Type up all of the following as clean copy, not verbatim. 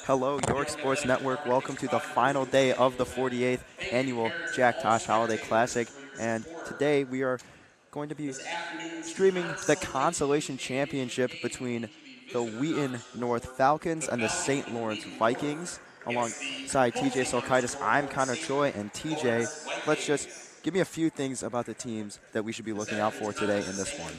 Hello, York Sports Network. Welcome to the final day of the 48th annual Jack Tosh Holiday Classic. And today we are going to be streaming the Consolation Championship between the Wheaton North Falcons and the St. Lawrence Vikings. Alongside TJ Solkaitis, I'm Connor Choi, and TJ, let's just give me a few things about the teams that we should be looking out for today in this one.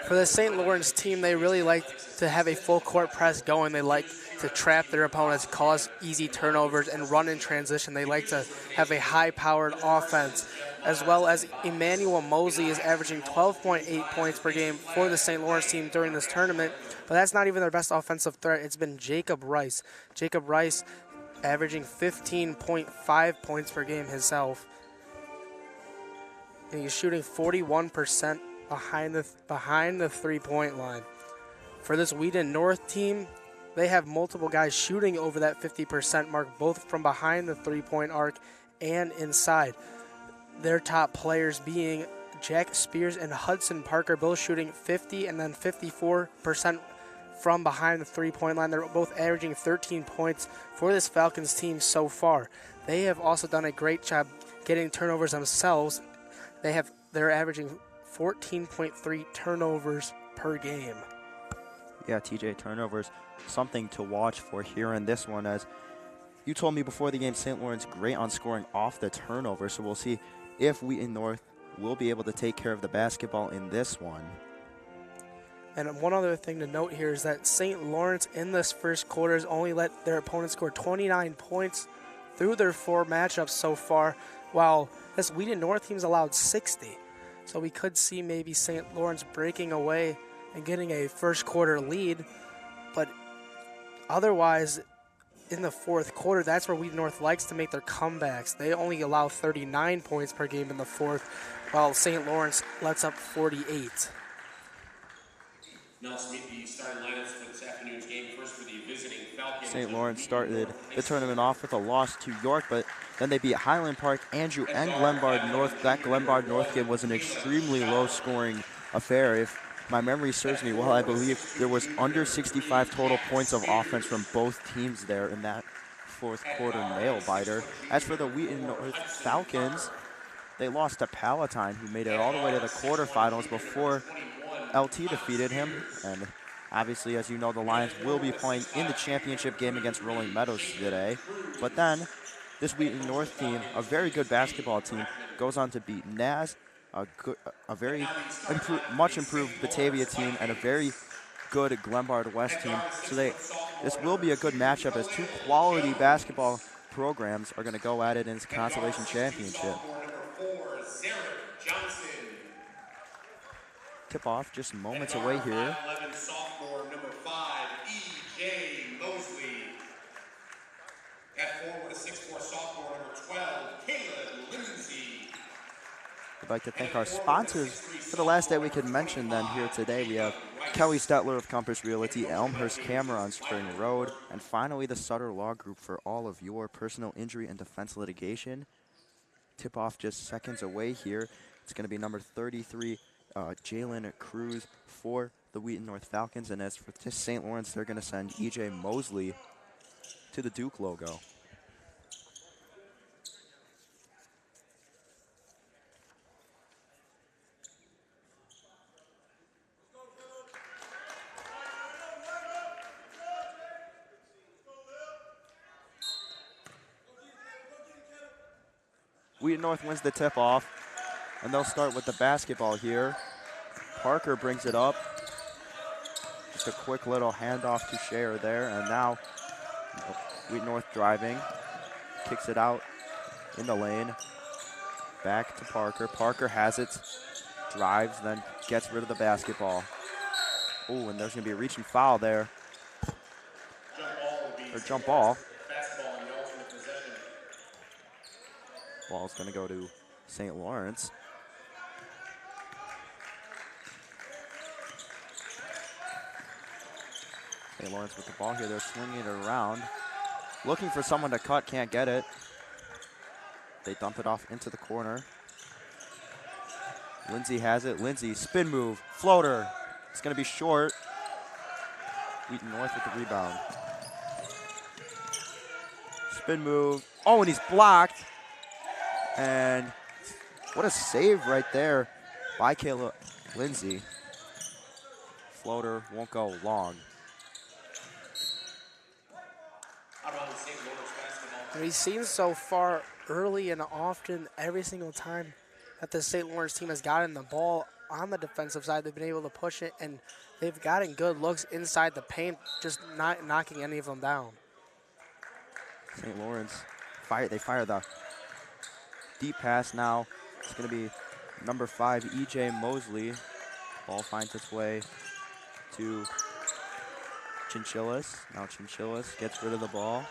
For the St. Lawrence team, they really like to have a full court press going. They like to trap their opponents, cause easy turnovers, and run in transition. They like to have a high-powered offense, as well as Emmanuel Mosley is averaging 12.8 points per game for the St. Lawrence team during this tournament. But that's not even their best offensive threat. It's been Jacob Rice. Jacob Rice averaging 15.5 points per game himself. And he's shooting 41% behind the three-point line. For this Wheaton North team, they have multiple guys shooting over that 50% mark, both from behind the three-point arc and inside. Their top players being Jack Spears and Hudson Parker, both shooting 50 and then 54% from behind the three-point line. They're both averaging 13 points for this Falcons team so far. They have also done a great job getting turnovers themselves. They're averaging 14.3 turnovers per game. Yeah, TJ, turnovers, something to watch for here in this one. As you told me before the game, St. Lawrence great on scoring off the turnover, so we'll see if Wheaton North will be able to take care of the basketball in this one. And one other thing to note here is that St. Lawrence in this first quarter has only let their opponent score 29 points through their 4 matchups so far, while this Wheaton North team's allowed 60. So we could see maybe St. Lawrence breaking away and getting a first quarter lead. But otherwise, in the fourth quarter, that's where Wheaton North likes to make their comebacks. They only allow 39 points per game in the fourth, while St. Lawrence lets up 48. Now let's meet the starting lineups for this afternoon's game. First for the visiting Falcons. St. Lawrence started the tournament off with a loss to York, but then they beat Highland Park, Andrew, and Glenbard North. That Glenbard North game was an extremely low-scoring affair. If my memory serves me well, I believe there was under 65 total points of offense from both teams there in that fourth quarter nail-biter. As for the Wheaton North Falcons, they lost to Palatine, who made it all the way to the quarterfinals before LT defeated him. And obviously, as you know, the Lions will be playing in the championship game against Rolling Meadows today. But then this Wheaton North team, a very good basketball team, goes on to beat Naz, a very much improved Batavia team, and a very good Glenbard West team. So this will be a good matchup as two quality basketball programs are going to go at it in this Consolation Championship. Tip-off just moments away here. Sophomore number 5, E.J. Mosley. At forward, a 6'4" sophomore number 12, Caleb Lindsay. I'd like to thank our sponsors for the last day we could mention them here today. We have Kelly Stetler of Compass Realty, Elmhurst Camera on Spring Road, and finally the Sutter Law Group for all of your personal injury and defense litigation. Tip-off just seconds away here. It's going to be number 33, Jalen Cruz for the Wheaton North Falcons. And as for St. Lawrence, they're going to send E.J. Mosley to the Duke logo. Wheaton North wins the tip-off, and they'll start with the basketball here. Parker brings it up. Just a quick little handoff to Sharer there, and now Wheaton North driving. Kicks it out in the lane. Back to Parker. Parker has it, drives, then gets rid of the basketball. Oh, and there's going to be a reaching foul there. Or jump ball. Ball's going to go to St. Lawrence. St. Lawrence with the ball here. They're swinging it around. Looking for someone to cut, can't get it. They dump it off into the corner. Lindsay has it. Lindsay, spin move, floater. It's going to be short. Wheaton North with the rebound. Spin move. Oh, and he's blocked. And what a save right there by Caleb Lindsay. Floater won't go long. We've seen so far early and often every single time that the St. Lawrence team has gotten the ball on the defensive side, they've been able to push it, and they've gotten good looks inside the paint, just not knocking any of them down. St. Lawrence, they fire the deep pass now. It's going to be number 5, E.J. Mosley. Ball finds its way to Chinchillas. Now Chinchillas gets rid of the ball.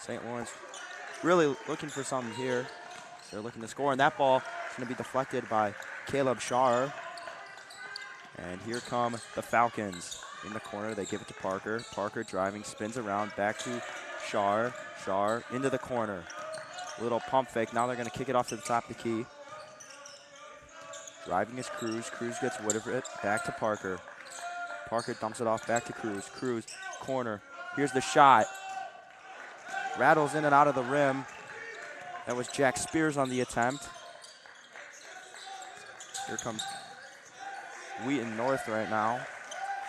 St. Lawrence really looking for something here. They're looking to score, and that ball is going to be deflected by Caleb Shar. And here come the Falcons. In the corner, they give it to Parker. Parker driving, spins around, back to Shar. Shar into the corner. Little pump fake. Now they're going to kick it off to the top of the key. Driving is Cruz. Cruz gets rid of it. Back to Parker. Parker dumps it off back to Cruz. Cruz, corner. Here's the shot. Rattles in and out of the rim. That was Jack Spears on the attempt. Here comes Wheaton North right now.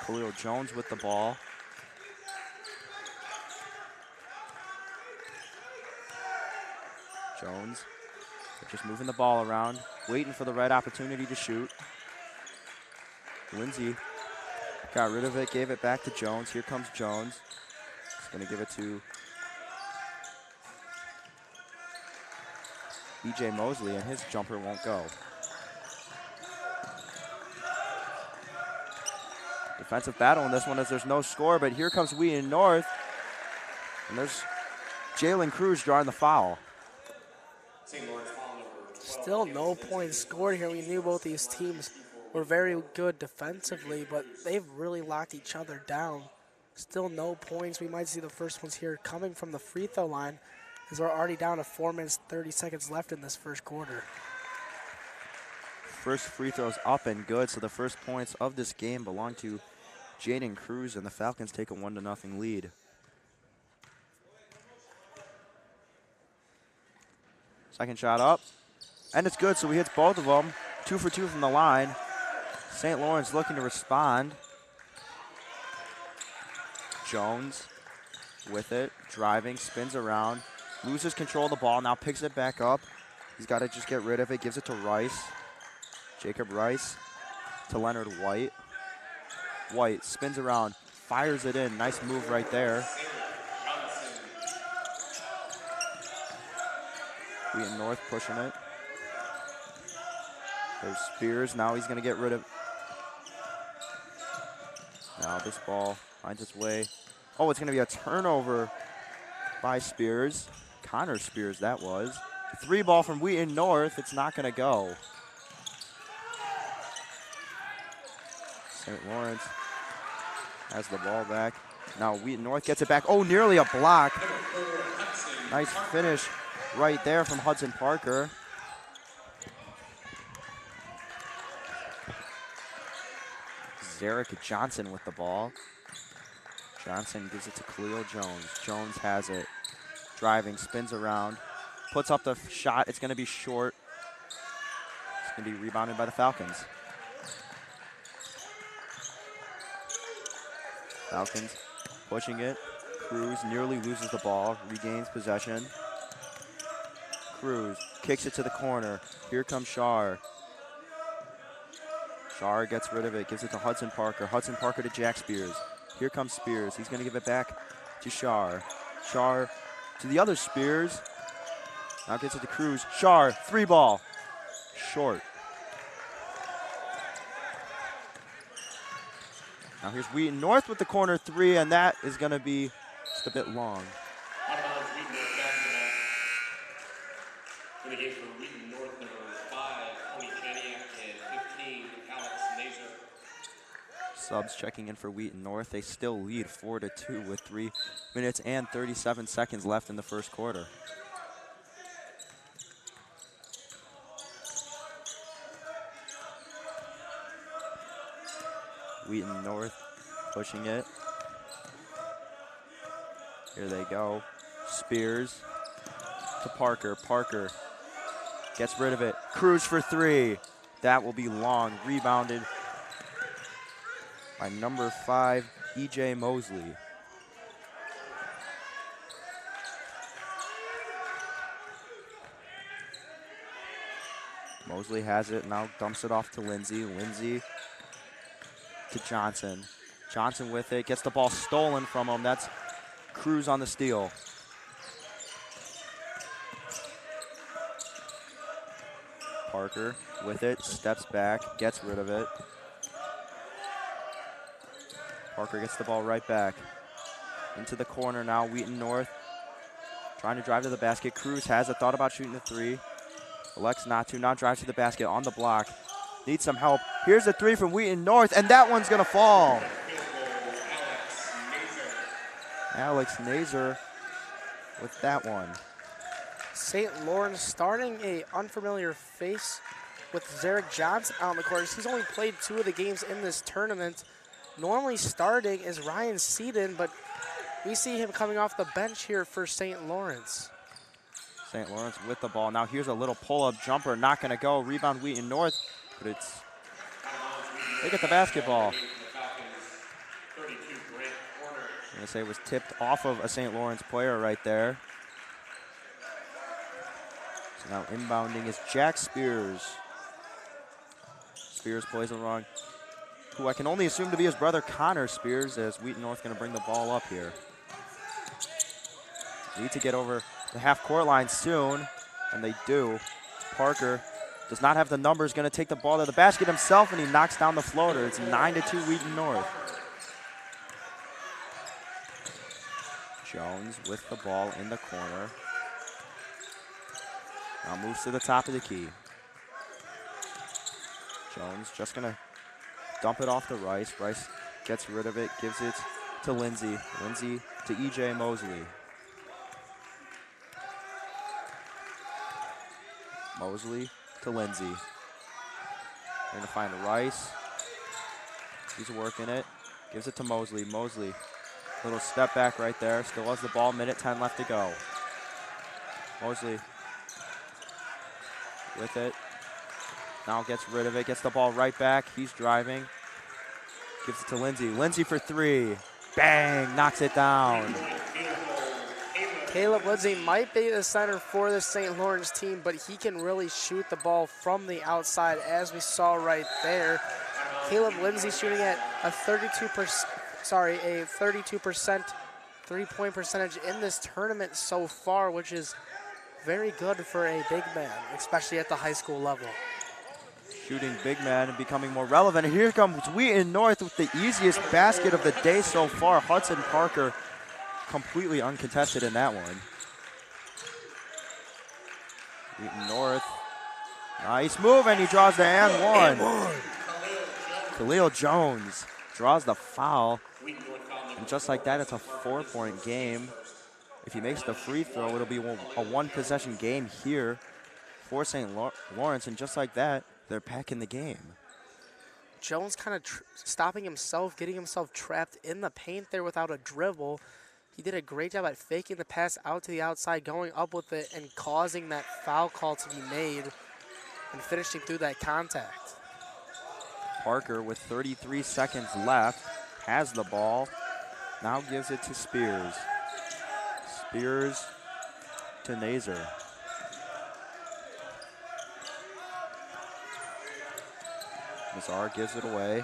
Khalil Jones with the ball. Jones just moving the ball around, waiting for the right opportunity to shoot. Lindsay got rid of it, gave it back to Jones. Here comes Jones. He's going to give it to E.J. Mosley, and his jumper won't go. Defensive battle in this one as there's no score, but here comes Wheaton North. And there's Jalen Cruz drawing the foul. Still no points scored here. We knew both these teams were very good defensively, but they've really locked each other down. Still no points. We might see the first ones here coming from the free throw line, as we're already down to 4 minutes, 30 seconds left in this first quarter. First free throw's up and good, so the first points of this game belong to Jaden Cruz, and the Falcons take a 1-0 lead. Second shot up, and it's good, so he hits both of them. 2 for 2 from the line. St. Lawrence looking to respond. Jones with it, driving, spins around, loses control of the ball, now picks it back up. He's got to just get rid of it, gives it to Rice. Jacob Rice to Leonard White. White spins around, fires it in. Nice move right there. Wheaton North pushing it. There's Spears. Now he's going to get rid of. Now this ball finds its way. Oh, it's going to be a turnover by Spears. Connor Spears, that was. 3 ball from Wheaton North. It's not going to go. St. Lawrence has the ball back. Now Wheaton North gets it back. Oh, nearly a block. Nice finish right there from Hudson Parker. Zarek Johnson with the ball. Johnson gives it to Khalil Jones. Jones has it. Driving, spins around, puts up the shot. It's going to be short. It's going to be rebounded by the Falcons. Falcons pushing it. Cruz nearly loses the ball, regains possession. Cruz kicks it to the corner. Here comes Shar. Shar gets rid of it, gives it to Hudson Parker. Hudson Parker to Jack Spears. Here comes Spears. He's going to give it back to Shar. Shar to the other Spears. Now gets it to Cruz. Shar, 3 ball. Short. Now here's Wheaton North with the corner 3, and that is going to be just a bit long. In the game for Wheaton North, number 5, Tony Janiak, and 15, Alex Nazer. Subs checking in for Wheaton North. They still lead 4-2 with 3 minutes and 37 seconds left in the first quarter. Wheaton North pushing it. Here they go. Spears to Parker. Parker gets rid of it. Cruz for three. That will be long. Rebounded by number 5, E.J. Mosley. Mosley has it, now dumps it off to Lindsay. Lindsay to Johnson. Johnson with it, gets the ball stolen from him. That's Cruz on the steal. Parker with it, steps back, gets rid of it. Parker gets the ball right back. Into the corner now, Wheaton North. Trying to drive to the basket. Cruz has it, thought about shooting the three. Elects not to, now drives to the basket on the block. Needs some help. Here's the three from Wheaton North, and that one's gonna fall. Alex Nazer with that one. St. Laurence starting a unfamiliar face with Zarek Johnson out on the court. He's only played 2 of the games in this tournament. Normally starting is Ryan Seaton, but we see him coming off the bench here for St. Laurence. St. Laurence with the ball. Now here's a little pull-up jumper, not gonna go. Rebound Wheaton North, but it's, they get the basketball. I'm gonna say it was tipped off of a St. Laurence player right there. So now inbounding is Jack Spears. Spears plays it wrong, who I can only assume to be his brother Connor Spears, as Wheaton North gonna bring the ball up here. Need to get over the half-court line soon, and they do. Parker does not have the numbers, gonna take the ball to the basket himself, and he knocks down the floater. It's 9-2 Wheaton North. Jones with the ball in the corner. Now moves to the top of the key. Jones just gonna dump it off to Rice. Rice gets rid of it, gives it to Lindsay. Lindsay to E.J. Mosley. Mosley to Lindsay. They're gonna find Rice. He's working it. Gives it to Mosley. Mosley, little step back right there. Still has the ball, minute 10 left to go. Mosley with it. Now gets rid of it, gets the ball right back. He's driving. Gives it to Lindsay. Lindsay for three. Bang, knocks it down. Caleb Lindsay might be the center for the St. Laurence team, but he can really shoot the ball from the outside, as we saw right there. Caleb Lindsay shooting at a 32% three-point percentage in this tournament so far, which is very good for a big man, especially at the high school level. Shooting big man and becoming more relevant. And here comes Wheaton North with the easiest basket of the day so far. Hudson Parker completely uncontested in that one. Wheaton North, nice move, and he draws the and one. Khalil Jones draws the foul. And just like that, it's a 4-point game. If he makes the free throw, it'll be a one-possession game here for St. Laurence. And just like that, they're back in the game. Jones kind of stopping himself, getting himself trapped in the paint there without a dribble. He did a great job at faking the pass out to the outside, going up with it, and causing that foul call to be made and finishing through that contact. Parker, with 33 seconds left, has the ball. Now gives it to Spears. Spears to Nazer. Mazar gives it away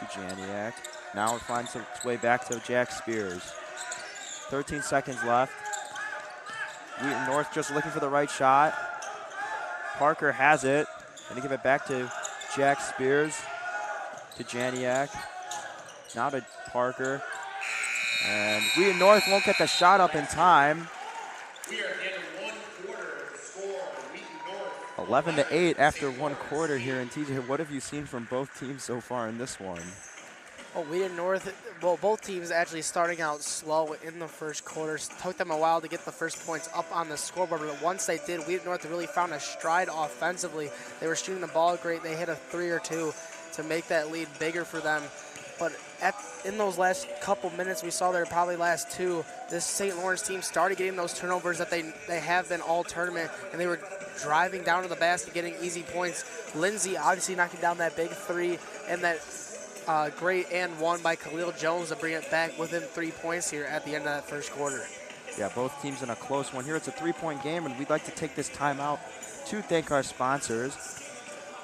to Janiak. Now it finds its way back to Jack Spears. 13 seconds left. Wheaton North just looking for the right shot. Parker has it. Gonna give it back to Jack Spears, to Janiak. Now to Parker. And Wheaton North won't get the shot up in time. We are in 1 quarter score. Wheaton North 11-8 after 1 quarter here in TJ. What have you seen from both teams so far in this one? Oh, Wheaton North, well, both teams actually starting out slow in the first quarter. Took them a while to get the first points up on the scoreboard, but once they did, Wheaton North really found a stride offensively. They were shooting the ball great. They hit a 3 or 2 to make that lead bigger for them. But in those last couple minutes, we saw their probably last 2, this St. Lawrence team started getting those turnovers that they have been all tournament, and they were driving down to the basket, getting easy points. Lindsay obviously knocking down that big 3, and that great and 1 by Khalil Jones to bring it back within 3 points here at the end of that first quarter. Yeah, both teams in a close one here. It's a 3-point game, and we'd like to take this time out to thank our sponsors.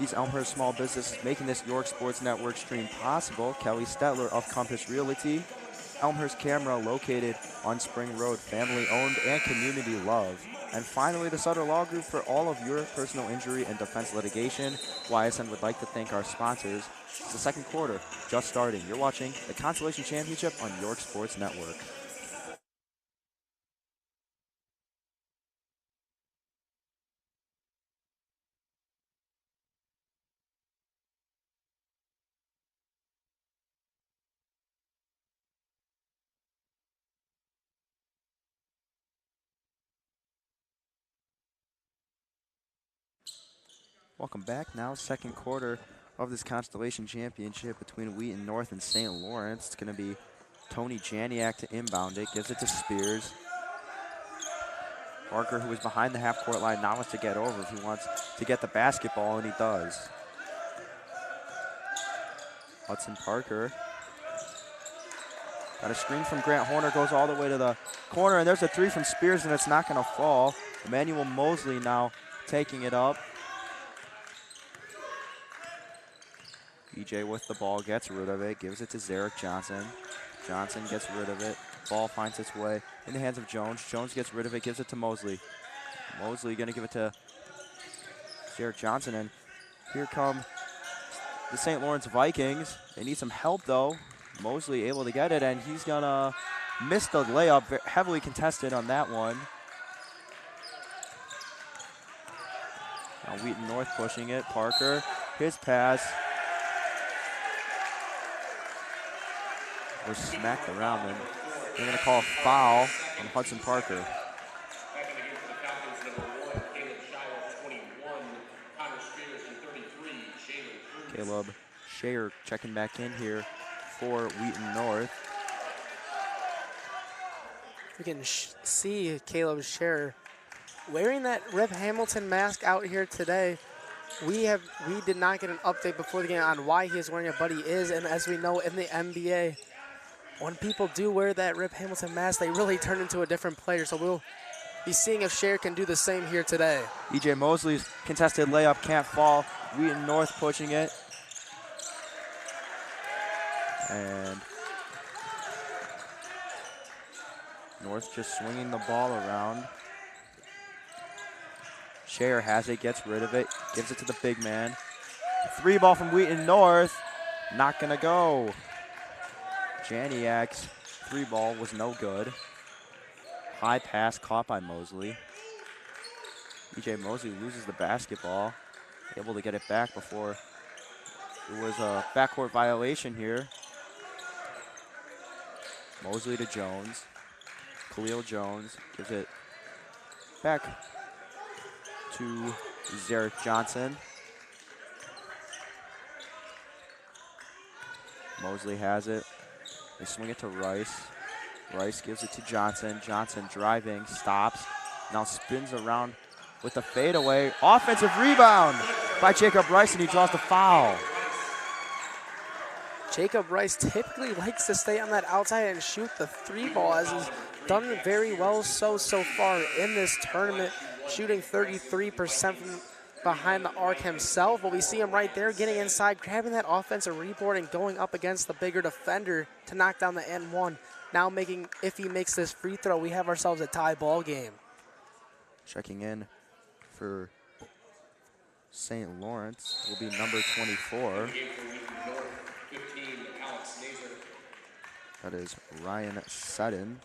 These Elmhurst small businesses making this York Sports Network stream possible. Kelly Stetler of Compass Realty. Elmhurst Camera, located on Spring Road, family owned and community love. And finally, the Sutter Law Group for all of your personal injury and defense litigation. YSN would like to thank our sponsors. It's the second quarter, just starting. You're watching the Consolation Championship on York Sports Network. Welcome back. Now, second quarter of this Constellation Championship between Wheaton North and St. Lawrence. It's going to be Tony Janiak to inbound it. Gives it to Spears. Parker, who is behind the half-court line, now wants to get over if he wants to get the basketball, and he does. Hudson Parker. Got a screen from Grant Horner, goes all the way to the corner, and there's a 3 from Spears, and it's not going to fall. Emmanuel Mosley now taking it up. EJ with the ball, gets rid of it, gives it to Zarek Johnson. Johnson gets rid of it. Ball finds its way in the hands of Jones. Jones gets rid of it, gives it to Mosley. Mosley gonna give it to Zarek Johnson, and here come the St. Lawrence Vikings. They need some help though. Mosley able to get it, and he's gonna miss the layup, heavily contested on that one. Now Wheaton North pushing it. Parker, his pass. Was smacked around, and they're going to call a foul on Hudson Parker. Back in the game for the Falcons, number 1, Caleb Shire, 21, Connor Spears, and 33, Shayler Cruz. Caleb Shayer checking back in here for Wheaton North. We can see Caleb Shayer wearing that Rip Hamilton mask out here today. We did not get an update before the game on why he is wearing it, but he is, and as we know in the NBA, when people do wear that Rip Hamilton mask, they really turn into a different player. So we'll be seeing if Shayer can do the same here today. EJ Mosley's contested layup can't fall. Wheaton North pushing it. And North just swinging the ball around. Shayer has it, gets rid of it, gives it to the big man. 3 ball from Wheaton North, not gonna go. Janiak's 3 ball was no good. High pass caught by Mosley. EJ Mosley loses the basketball, able to get it back before it was a backcourt violation here. Mosley to Jones. Khalil Jones gives it back to Zarek Johnson. Mosley has it. They swing it to Rice. Rice gives it to Johnson. Johnson driving, stops. Now spins around with a fadeaway. Offensive rebound by Jacob Rice, and he draws the foul. Jacob Rice typically likes to stay on that outside and shoot the 3 ball, as he's done very well so far in this tournament, shooting 33% from behind the arc himself. But we see him right there getting inside, grabbing that offensive rebound and going up against the bigger defender to knock down the N1. Now making, if he makes this free throw, we have ourselves a tie ball game. Checking in for St. Lawrence will be number 24. That is Ryan Sutton.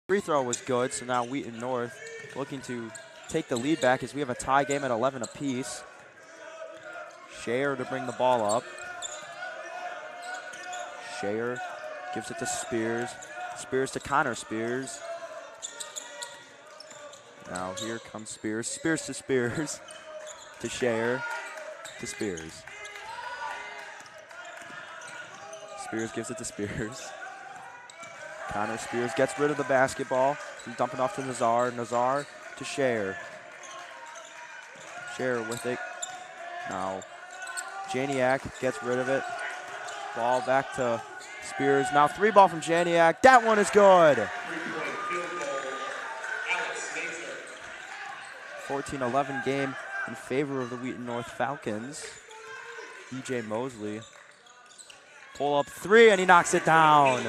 Free throw was good, so now Wheaton North looking to take the lead back as we have a tie game at 11 apiece. Shayer to bring the ball up. Shayer gives it to Spears. Spears to Connor Spears. Now here comes Spears. Spears to Spears. To Shayer. To Spears. Spears gives it to Spears. Connor Spears gets rid of the basketball. He's dumping off to Nazar. Nazar to Scher. Scher with it. Now Janiak gets rid of it. Ball back to Spears. Now 3-ball from Janiak. That one is good. 14-11 game in favor of the Wheaton North Falcons. E.J. Mosley. Pull up 3 and he knocks it down.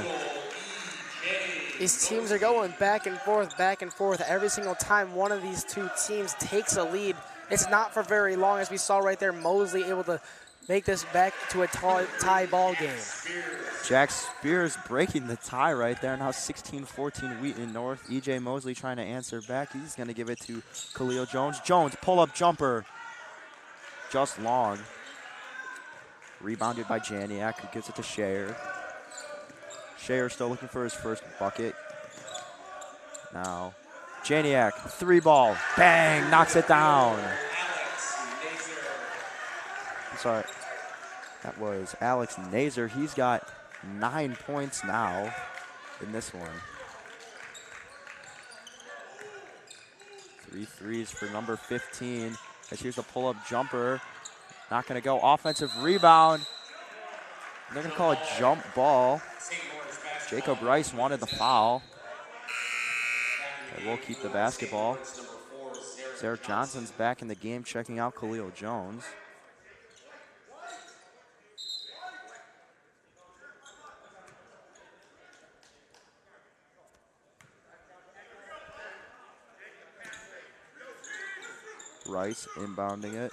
These teams are going back and forth every single time one of these two teams takes a lead. It's not for very long, as we saw right there. Mosley able to make this back to a tie ball game. Jack Spears breaking the tie right there. Now 16-14 Wheaton North. E.J. Mosley trying to answer back. He's going to give it to Khalil Jones. Jones, pull-up jumper. Just long. Rebounded by Janiak, who gives it to Scher. Scher still looking for his first bucket. Now, Janiak, 3-ball. Bang, knocks it down. I'm sorry. That was Alex Nazer. He's got 9 points now in this one. 3 threes for number 15. As here's the pull-up jumper. Not going to go. Offensive rebound. They're going to call a jump ball. Jacob Rice wanted the foul. But we'll keep the basketball. Zarek Johnson's back in the game, checking out Khalil Jones. Rice inbounding it.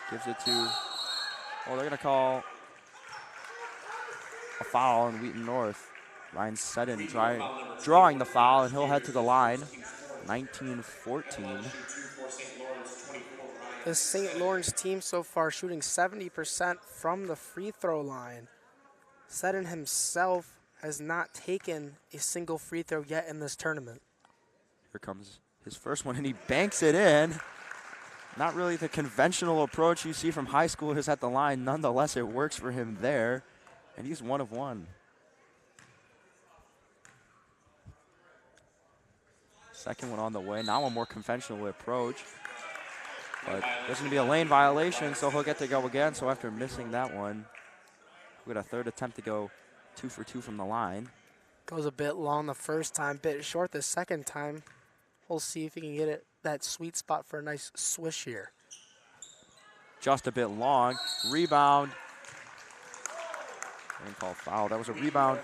Gives it to, oh, they're going to call a foul on Wheaton North. Ryan Seddon drawing the foul, and he'll head to the line. 19-14. The St. Lawrence team so far shooting 70% from the free throw line. Seddon himself has not taken a single free throw yet in this tournament. Here comes his first one, and he banks it in. Not really the conventional approach you see from high schoolers at the line. Nonetheless, it works for him there, and he's 1 of 1. Second one on the way. Now a more conventional approach. But there's going to be a lane violation, so he'll get to go again. So after missing that one, we got a third attempt to go 2 for 2 from the line. Goes a bit long the first time, bit short the second time. We'll see if he can get it that sweet spot for a nice swish here. Just a bit long. Rebound. Didn't call foul. That was a rebound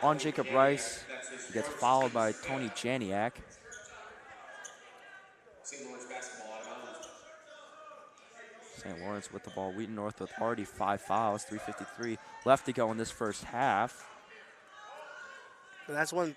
on Jacob Rice. He gets fouled by Tony Janiak. St. Lawrence with the ball. Wheaton North with already 5 fouls. 3:53 left to go in this first half. That's one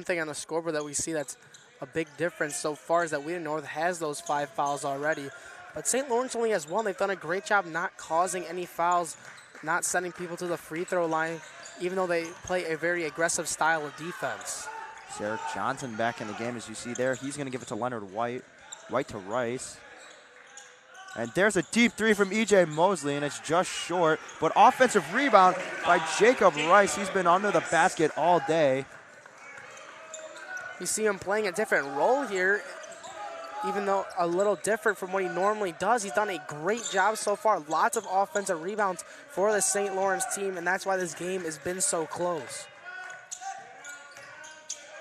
thing on the scoreboard that we see that's a big difference so far is that Wheaton North has those 5 fouls already. But St. Lawrence only has 1. They've done a great job not causing any fouls, not sending people to the free throw line, even though they play a very aggressive style of defense. Zarek Johnson back in the game, as you see there. He's going to give it to Leonard White. White to Rice. And there's a deep 3 from E.J. Mosley, and it's just short. But offensive rebound by Jacob Rice. He's been under the basket all day. You see him playing a different role here, even though a little different from what he normally does. He's done a great job so far. Lots of offensive rebounds for the St. Lawrence team, and that's why this game has been so close.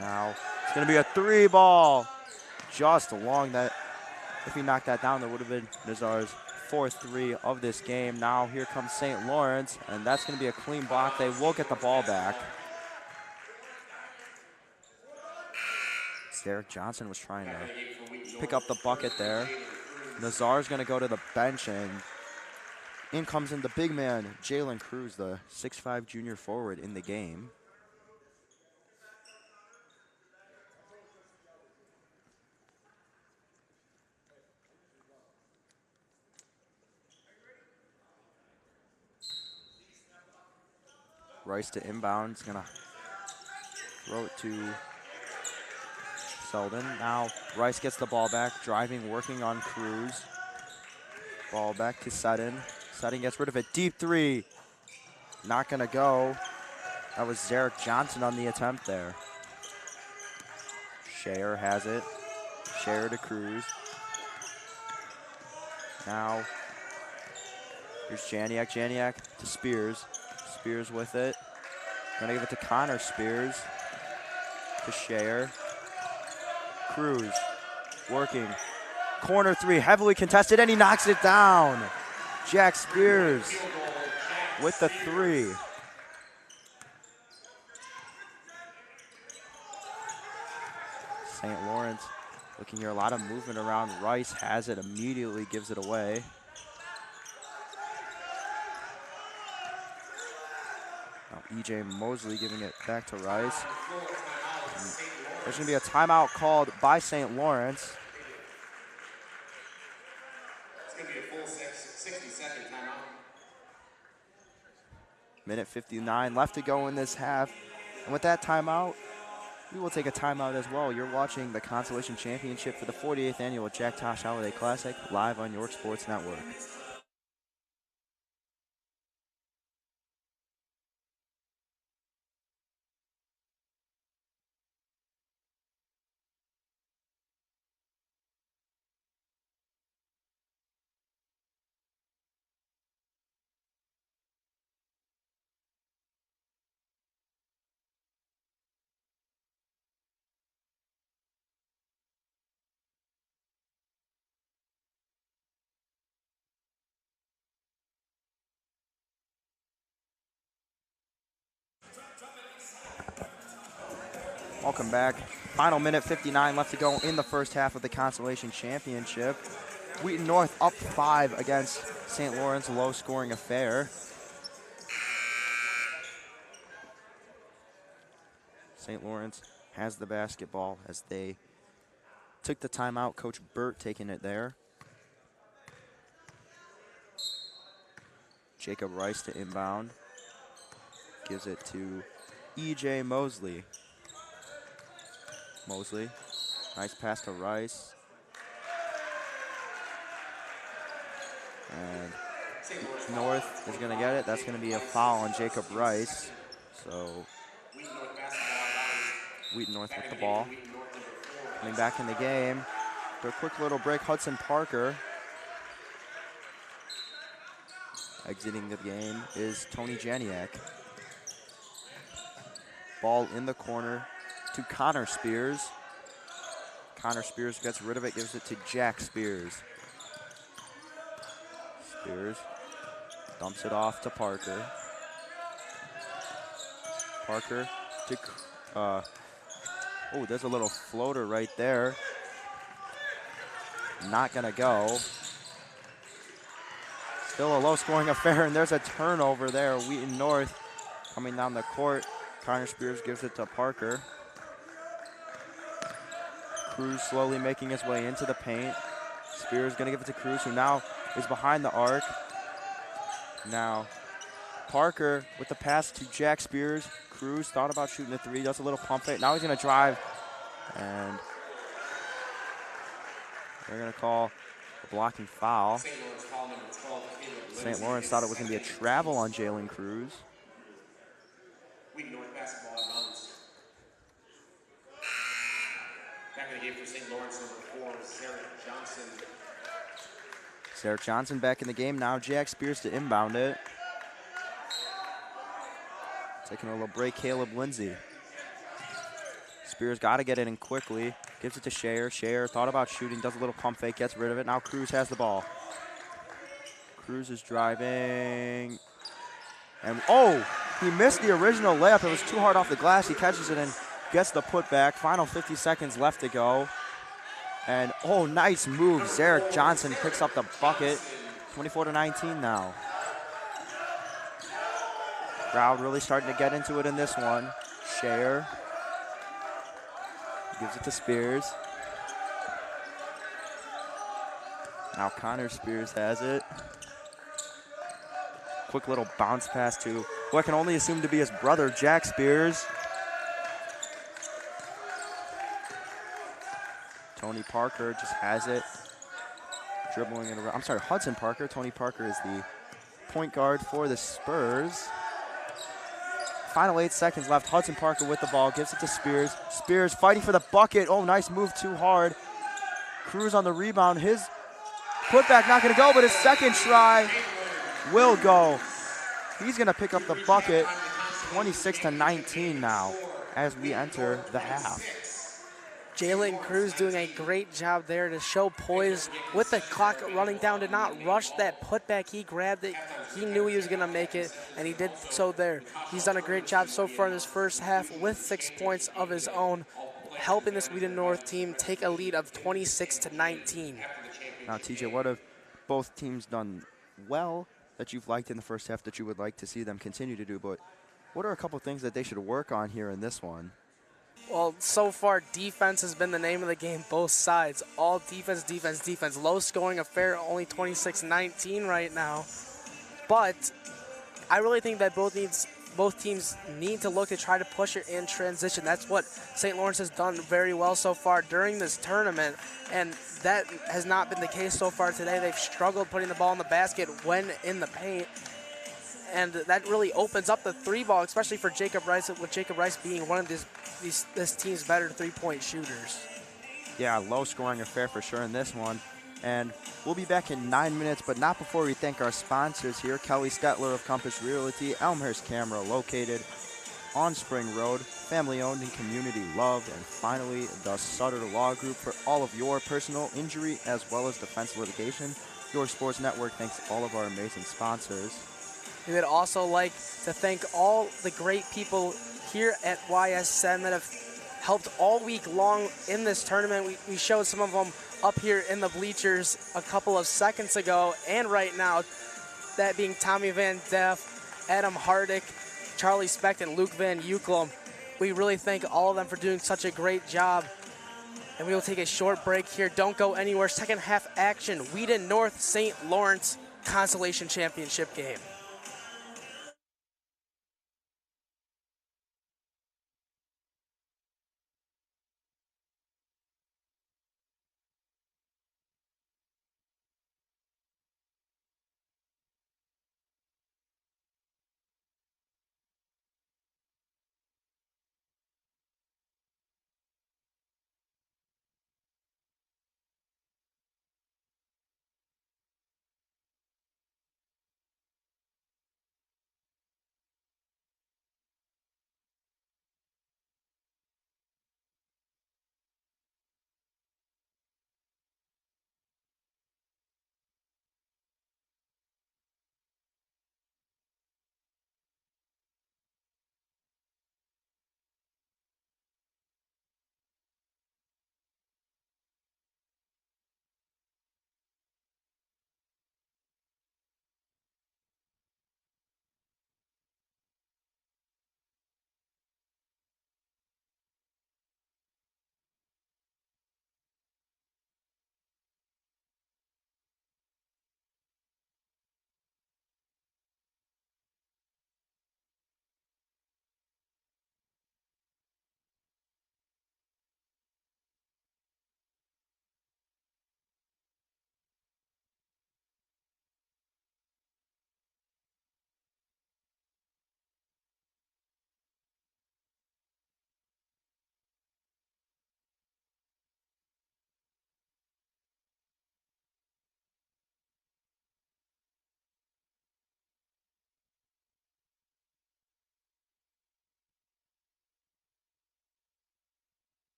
Now it's going to be a 3-ball. Just along that. If he knocked that down, that would have been Nazar's 4th 3 of this game. Now here comes St. Lawrence, and that's going to be a clean block. They will get the ball back. Derek Johnson was trying to pick up the bucket there. Nazar's going to go to the bench, and in comes in the big man, Jalen Cruz, the 6'5" junior forward in the game. Rice to inbound. He's going to throw it to Selden. Now Rice gets the ball back, driving, working on Cruz. Ball back to Sutton. Setting gets rid of it. Deep three. Not going to go. That was Zarek Johnson on the attempt there. Shayer has it. Shayer to Cruz. Now, here's Janiak. Janiak to Spears. Spears with it. Gonna give it to Connor Spears. To Shayer. Cruz working. Corner three, heavily contested, and he knocks it down. Jack Spears with the three. St. Laurence looking here, a lot of movement around. Rice has it, immediately gives it away. Now E.J. Mosley giving it back to Rice. There's going to be a timeout called by St. Lawrence. It's going to be a full 60-second timeout. Minute 59 left to go in this half. And with that timeout, we will take a timeout as well. You're watching the Consolation Championship for the 48th Annual Jack Tosh Holiday Classic live on York Sports Network. Welcome back. Final minute 59 left to go in the first half of the Consolation Championship. Wheaton North up 5 against St. Lawrence, low scoring affair. St. Lawrence has the basketball as they took the timeout. Coach Burt taking it there. Jacob Rice to inbound. Gives it to E.J. Mosley. Mosley, nice pass to Rice. And North is going to get it. That's going to be a foul on Jacob Rice. So Wheaton North with the ball. Coming back in the game. For a quick little break, Hudson Parker. Exiting the game is Tony Janiak. Ball in the corner to Connor Spears. Connor Spears gets rid of it, gives it to Jack Spears. Spears dumps it off to Parker. Parker to, oh, there's a little floater right there. Not gonna go. Still a low scoring affair, and there's a turnover there. Wheaton North coming down the court. Connor Spears gives it to Parker. Cruz slowly making his way into the paint. Spears gonna give it to Cruz, who now is behind the arc. Now, Parker with the pass to Jack Spears. Cruz thought about shooting the three, does a little pump fake. Now he's gonna drive, and they're gonna call a blocking foul. St. Lawrence thought it was gonna be a travel on Jalen Cruz. Wheaton North basketball at bounds. Back in the game for St. Lawrence, number 4, Zarek Johnson. Zarek Johnson back in the game. Now Jack Spears to inbound it. Taking a little break, Caleb Lindsay. Spears got to get it in quickly. Gives it to Shayer. Shayer thought about shooting, does a little pump fake, gets rid of it. Now Cruz has the ball. Cruz is driving. And, oh, he missed the original layup. It was too hard off the glass. He catches it and gets the putback. Final 50 seconds left to go. And, oh, nice move. Zarek Johnson picks up the bucket. 24-19 now. Crowd really starting to get into it in this one. Shayer gives it to Spears. Now Connor Spears has it. Quick little bounce pass to who I can only assume to be his brother, Jack Spears. Tony Parker just has it. Dribbling it around. I'm sorry, Hudson Parker. Tony Parker is the point guard for the Spurs. Final 8 seconds left. Hudson Parker with the ball, gives it to Spears. Spears fighting for the bucket. Oh, nice move, too hard. Cruz on the rebound. His putback not gonna go, but his second try will go. He's gonna pick up the bucket. 26-19 now as we enter the half. Jalen Cruz doing a great job there to show poise with the clock running down, to not rush that putback. He grabbed it. He knew he was going to make it, and he did so there. He's done a great job so far in this first half with 6 points of his own, helping this Wheaton North team take a lead of 26-19. Now, TJ, what have both teams done well that you've liked in the first half that you would like to see them continue to do, but what are a couple things that they should work on here in this one? Well, so far, defense has been the name of the game, both sides. All defense, defense, defense. Low-scoring affair, only 26-19 right now. But I really think that both teams need to look to try to push it in transition. That's what St. Laurence has done very well so far during this tournament, and that has not been the case so far today. They've struggled putting the ball in the basket when in the paint, and that really opens up the three ball, especially for Jacob Rice, with Jacob Rice being one of this team's better three-point shooters. Yeah, low-scoring affair for sure in this one. And we'll be back in 9 minutes, but not before we thank our sponsors here. Kelly Stetler of Compass Realty, Elmhurst Camera, located on Spring Road, family-owned and community loved. And finally, the Sutter Law Group for all of your personal injury as well as defense litigation. Your Sports Network thanks all of our amazing sponsors. We would also like to thank all the great people here at YSN that have helped all week long in this tournament. We showed some of them up here in the bleachers a couple of seconds ago and right now, that being Tommy Van Deff, Adam Hardick, Charlie Specht, and Luke Van Euklem. We really thank all of them for doing such a great job. And we will take a short break here. Don't go anywhere. Second half action, Wheaton North St. Laurence Consolation Championship game.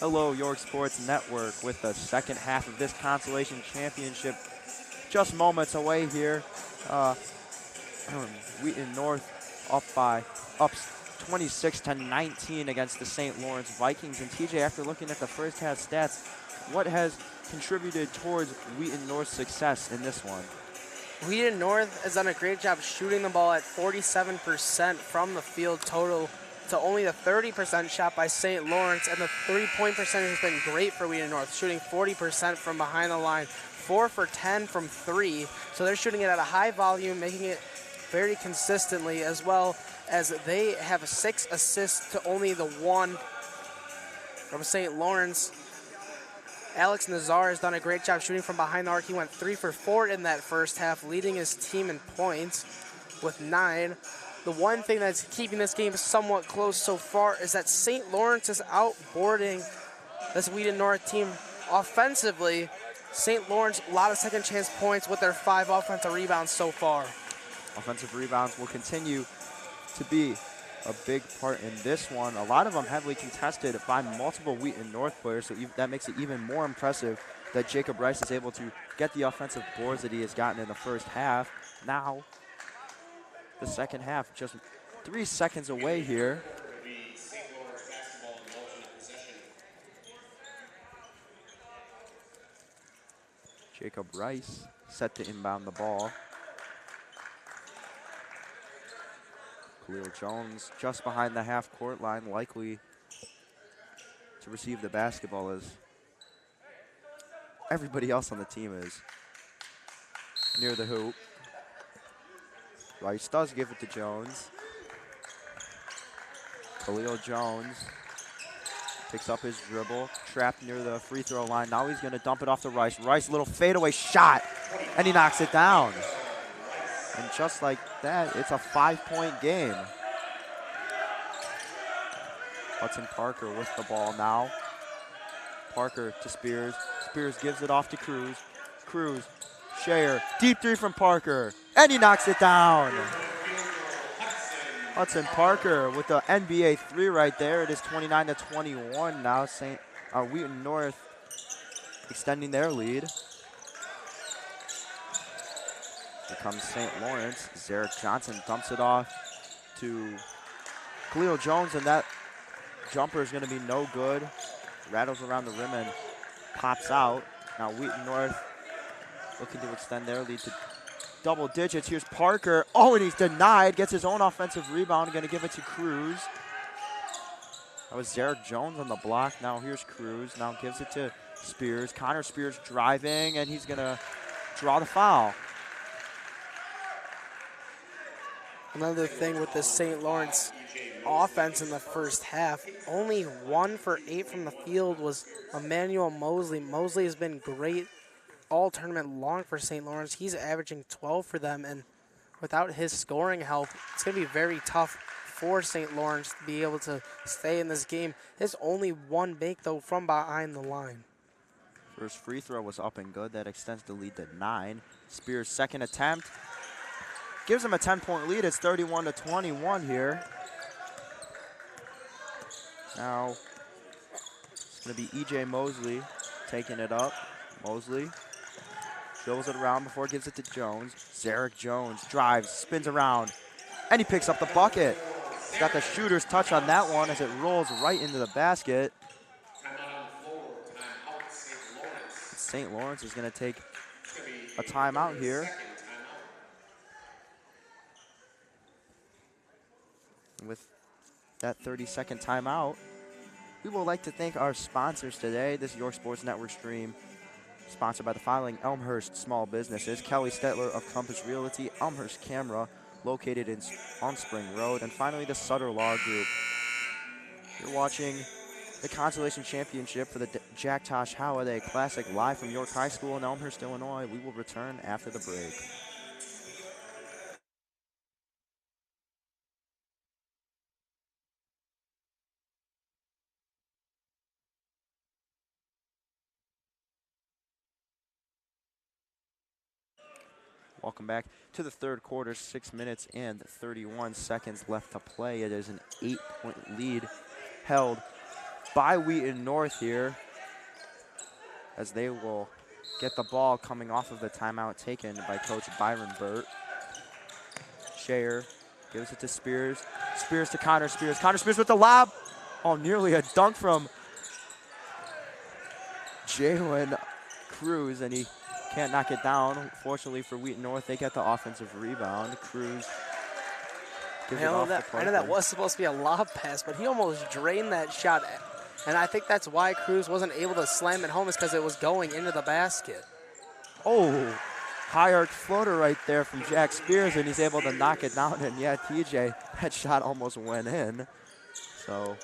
Hello, York Sports Network with the second half of this Consolation Championship. Just moments away here. Wheaton North up 26-19 against the St. Lawrence Vikings. And TJ, after looking at the first half stats, what has contributed towards Wheaton North's success in this one? Wheaton North has done a great job shooting the ball at 47% from the field total to only the 30% shot by St. Lawrence, and the three-point percentage has been great for Wheaton North, shooting 40% from behind the line, 4 for 10 from 3. So they're shooting it at a high volume, making it very consistently, as well as they have 6 assists to only the 1 from St. Lawrence. Alex Nazar has done a great job shooting from behind the arc. He went 3 for 4 in that first half, leading his team in points with 9. The one thing that's keeping this game somewhat close so far is that St. Lawrence is outboarding this Wheaton North team offensively. St. Lawrence, a lot of second chance points with their 5 offensive rebounds so far. Offensive rebounds will continue to be a big part in this one. A lot of them heavily contested by multiple Wheaton North players, so that makes it even more impressive that Jacob Rice is able to get the offensive boards that he has gotten in the first half. Now, the second half, just 3 seconds away here. Jacob Rice set to inbound the ball. Khalil Jones just behind the half-court line, likely to receive the basketball as everybody else on the team is near the hoop. Rice does give it to Jones. Khalil Jones picks up his dribble, trapped near the free throw line. Now he's gonna dump it off to Rice. Rice, little fadeaway shot, and he knocks it down. And just like that, it's a 5-point game. Hudson Parker with the ball now. Parker to Spears. Spears gives it off to Cruz. Cruz, Shayer, deep 3 from Parker, and he knocks it down. Hudson Parker with the NBA 3 right there. It is 29-21 now. Wheaton North extending their lead. Here comes St. Lawrence. Zarek Johnson dumps it off to Khalil Jones, and that jumper is going to be no good. Rattles around the rim and pops out. Now Wheaton North looking to extend their lead to double digits. Here's Parker. Oh, and he's denied. Gets his own offensive rebound. Going to give it to Cruz. That was Zarek Jones on the block. Now here's Cruz. Now gives it to Spears. Connor Spears driving, and he's going to draw the foul. Another thing with this St. Lawrence offense in the first half, only 1 for 8 from the field was Emmanuel Mosley. Mosley has been great all tournament long for St. Lawrence. He's averaging 12 for them, and without his scoring help, it's going to be very tough for St. Lawrence to be able to stay in this game. There's only 1 make, though, from behind the line. First free throw was up and good. That extends the lead to 9. Spears' second attempt gives him a 10-point lead. It's 31-21 here. Now, it's going to be E.J. Mosley taking it up. Mosley dribbles it around before it gives it to Jones. Zarek Jones drives, spins around, and he picks up the bucket. He's got the shooter's touch on that one as it rolls right into the basket. St. Lawrence is going to take a timeout here. With that 30-second timeout, we would like to thank our sponsors today. This York Sports Network stream sponsored by the following Elmhurst small businesses: Kelly Stetler of Compass Realty, Elmhurst Camera, located on Spring Road, and finally the Sutter Law Group. You're watching the Consolation Championship for the Jack Tosh Holiday Classic live from York High School in Elmhurst, Illinois. We will return after the break. Welcome back to the third quarter. 6 minutes and 31 seconds left to play. It is an 8-point lead held by Wheaton North here, as they will get the ball coming off of the timeout taken by Coach Byron Burt. Shayer gives it to Spears. Spears to Connor Spears. Connor Spears with the lob. Oh, nearly a dunk from Jalen Cruz, and he can't knock it down. Fortunately for Wheaton North, they get the offensive rebound. Cruz gives it off to Parker. I know that was supposed to be a lob pass, but he almost drained that shot. And I think that's why Cruz wasn't able to slam it home, is because it was going into the basket. Oh, high arc floater right there from Jack Spears, and he's able to knock it down. And yeah, TJ, that shot almost went in. So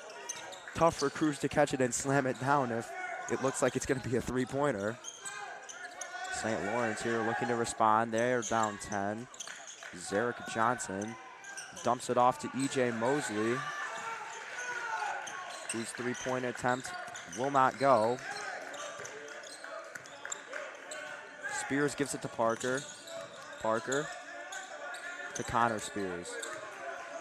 tough for Cruz to catch it and slam it down if it looks like it's going to be a three-pointer. St. Laurence here looking to respond. They're down 10. Zarek Johnson dumps it off to E.J. Mosley, whose three-point attempt will not go. Spears gives it to Parker. Parker to Connor Spears.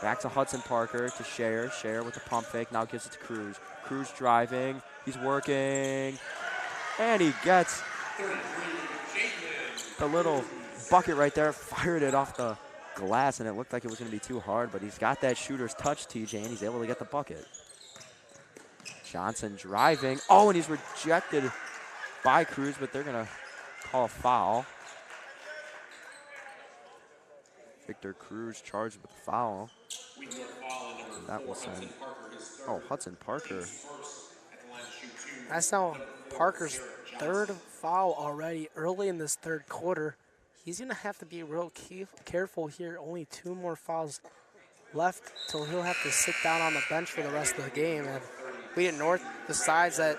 Back to Hudson Parker to Shayer. Shayer with the pump fake, now gives it to Cruz. Cruz driving, he's working, and he gets the little bucket right there, fired it off the glass, and it looked like it was going to be too hard, but he's got that shooter's touch, TJ, and he's able to get the bucket. Johnson driving. Oh, and he's rejected by Cruz, but they're going to call a foul. Victor Cruz charged with a foul. And that will send. Oh, Hudson Parker. That's now Parker's third foul already early in this third quarter. He's going to have to be real careful here. Only 2 more fouls left till he'll have to sit down on the bench for the rest of the game. And Wheaton North decides that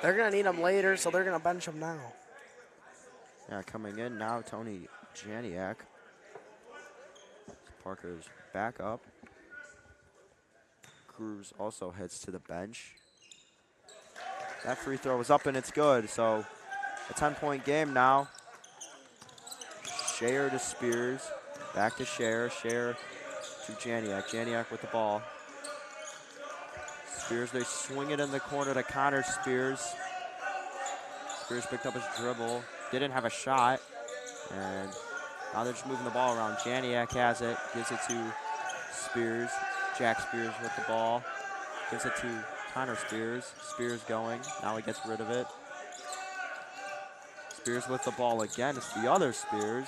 they're going to need him later, so they're going to bench him now. Yeah, coming in now, Tony Janiak. Parker's back up. Cruz also heads to the bench. That free throw was up and it's good, so a 10-point game now. Shayer to Spears, back to Shayer, Shayer to Janiak. Janiak with the ball. Spears, they swing it in the corner to Connor Spears. Spears picked up his dribble, didn't have a shot, and now they're just moving the ball around. Janiak has it, gives it to Spears. Jack Spears with the ball, gives it to Connor Spears. Spears going, now he gets rid of it. Spears with the ball again, it's the other Spears.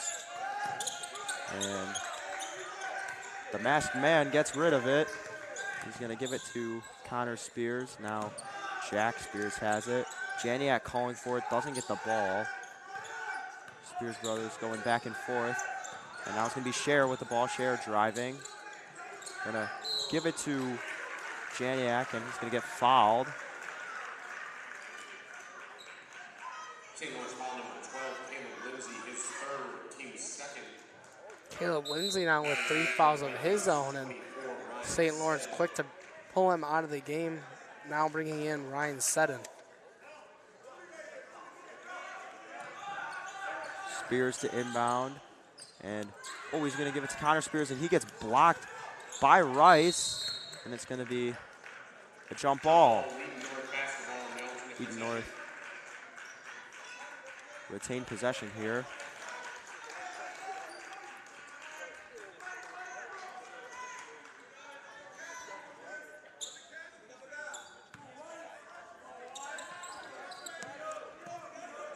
And the masked man gets rid of it. He's gonna give it to Connor Spears. Now Jack Spears has it. Janiak calling for it, doesn't get the ball. Spears brothers going back and forth. And now it's gonna be Shayer with the ball. Shayer driving. Gonna give it to Janiak, and he's gonna get fouled. St. Louis foul number 12, Caleb Lindsay, his third, team second. Caleb Lindsay now with 3 fouls of his own, and St. Lawrence quick to pull him out of the game, now bringing in Ryan Seddon. Spears to inbound, and oh, he's gonna give it to Connor Spears, and he gets blocked by Rice, and it's gonna be a jump ball. Wheaton North retain possession here.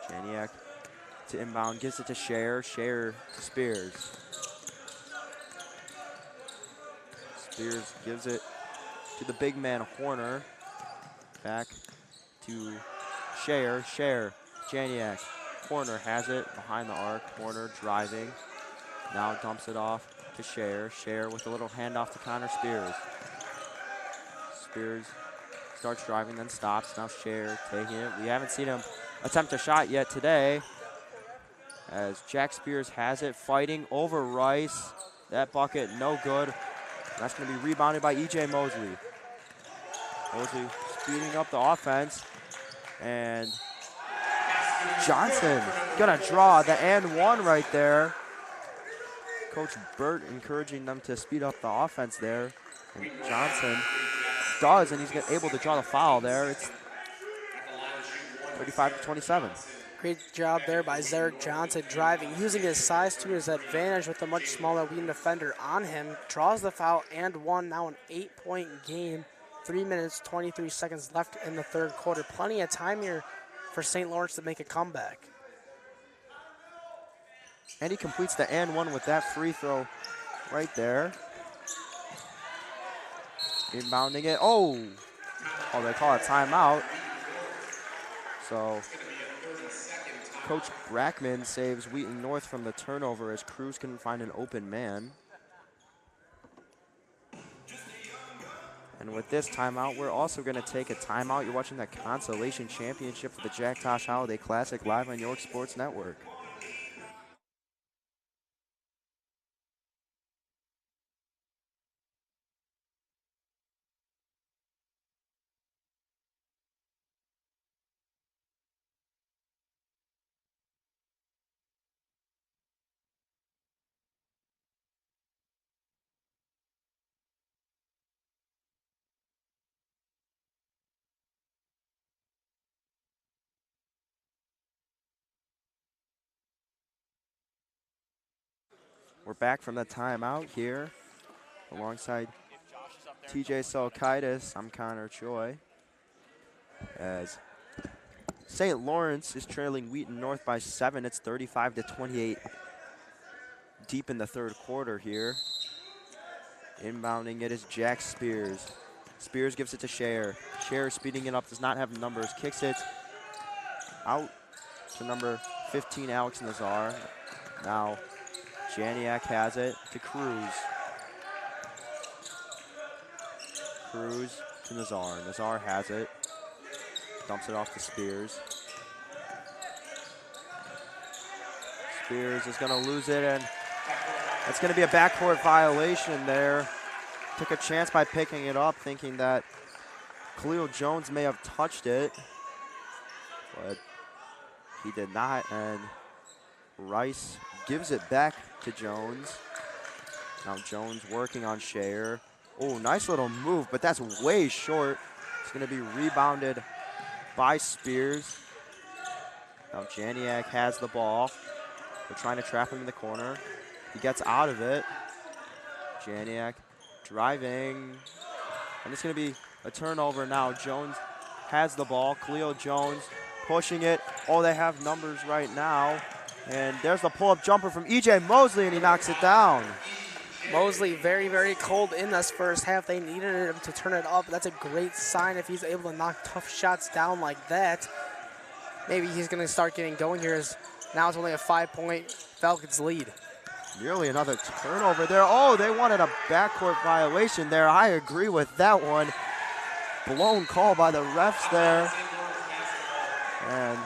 Janiak to inbound, gives it to Shayer. Shayer to Spears. Spears gives it to the big man Horner. Back to Shayer. Shayer, Janiak. Horner has it behind the arc. Horner driving. Now dumps it off to Shayer. Shayer with a little handoff to Connor Spears. Spears starts driving, then stops. Now Shayer taking it. We haven't seen him attempt a shot yet today, as Jack Spears has it, fighting over Rice. That bucket, no good. That's going to be rebounded by E.J. Mosley. Mosley speeding up the offense, and Johnson going to draw the and one right there. Coach Burt encouraging them to speed up the offense there, and Johnson does, and he's able to draw the foul there. It's 35-27. Great job there by Zarek Johnson driving, using his size to his advantage with a much smaller Wheaton defender on him. Draws the foul and one. Now an 8-point game. 3 minutes, 23 seconds left in the third quarter. Plenty of time here for St. Laurence to make a comeback. And he completes the and one with that free throw right there. Inbounding it. Oh, they call it timeout. So Coach Brackman saves Wheaton North from the turnover as Cruz couldn't find an open man. And with this timeout, we're also going to take a timeout. You're watching the Consolation Championship for the Jack Tosh Holiday Classic live on York Sports Network. We're back from the timeout here alongside TJ Salkaitis. I'm Connor Choi. As St. Laurence is trailing Wheaton North by 7. It's 35-28 deep in the third quarter here. Inbounding it is Jack Spears. Spears gives it to Scher. Scher speeding it up, does not have numbers. Kicks it out to number 15, Alex Nazar. Now Janiak has it to Cruz. Cruz to Nazar. Nazar has it. Dumps it off to Spears. Spears is going to lose it, and it's going to be a backcourt violation there. Took a chance by picking it up, thinking that Khalil Jones may have touched it, but he did not, and Rice gives it back to Jones. Now Jones working on Scher. Oh, nice little move, but that's way short. It's going to be rebounded by Spears. Now Janiak has the ball. They're trying to trap him in the corner. He gets out of it. Janiak driving. And it's going to be a turnover now. Jones has the ball. Khalil Jones pushing it. Oh, they have numbers right now. And there's the pull-up jumper from E.J. Mosley, and he knocks it down. Mosley very, very cold in this first half. They needed him to turn it up. That's a great sign if he's able to knock tough shots down like that. Maybe he's going to start getting going here as now it's only a 5-point Falcons lead. Nearly another turnover there. Oh, they wanted a backcourt violation there. I agree with that one. Blown call by the refs there. And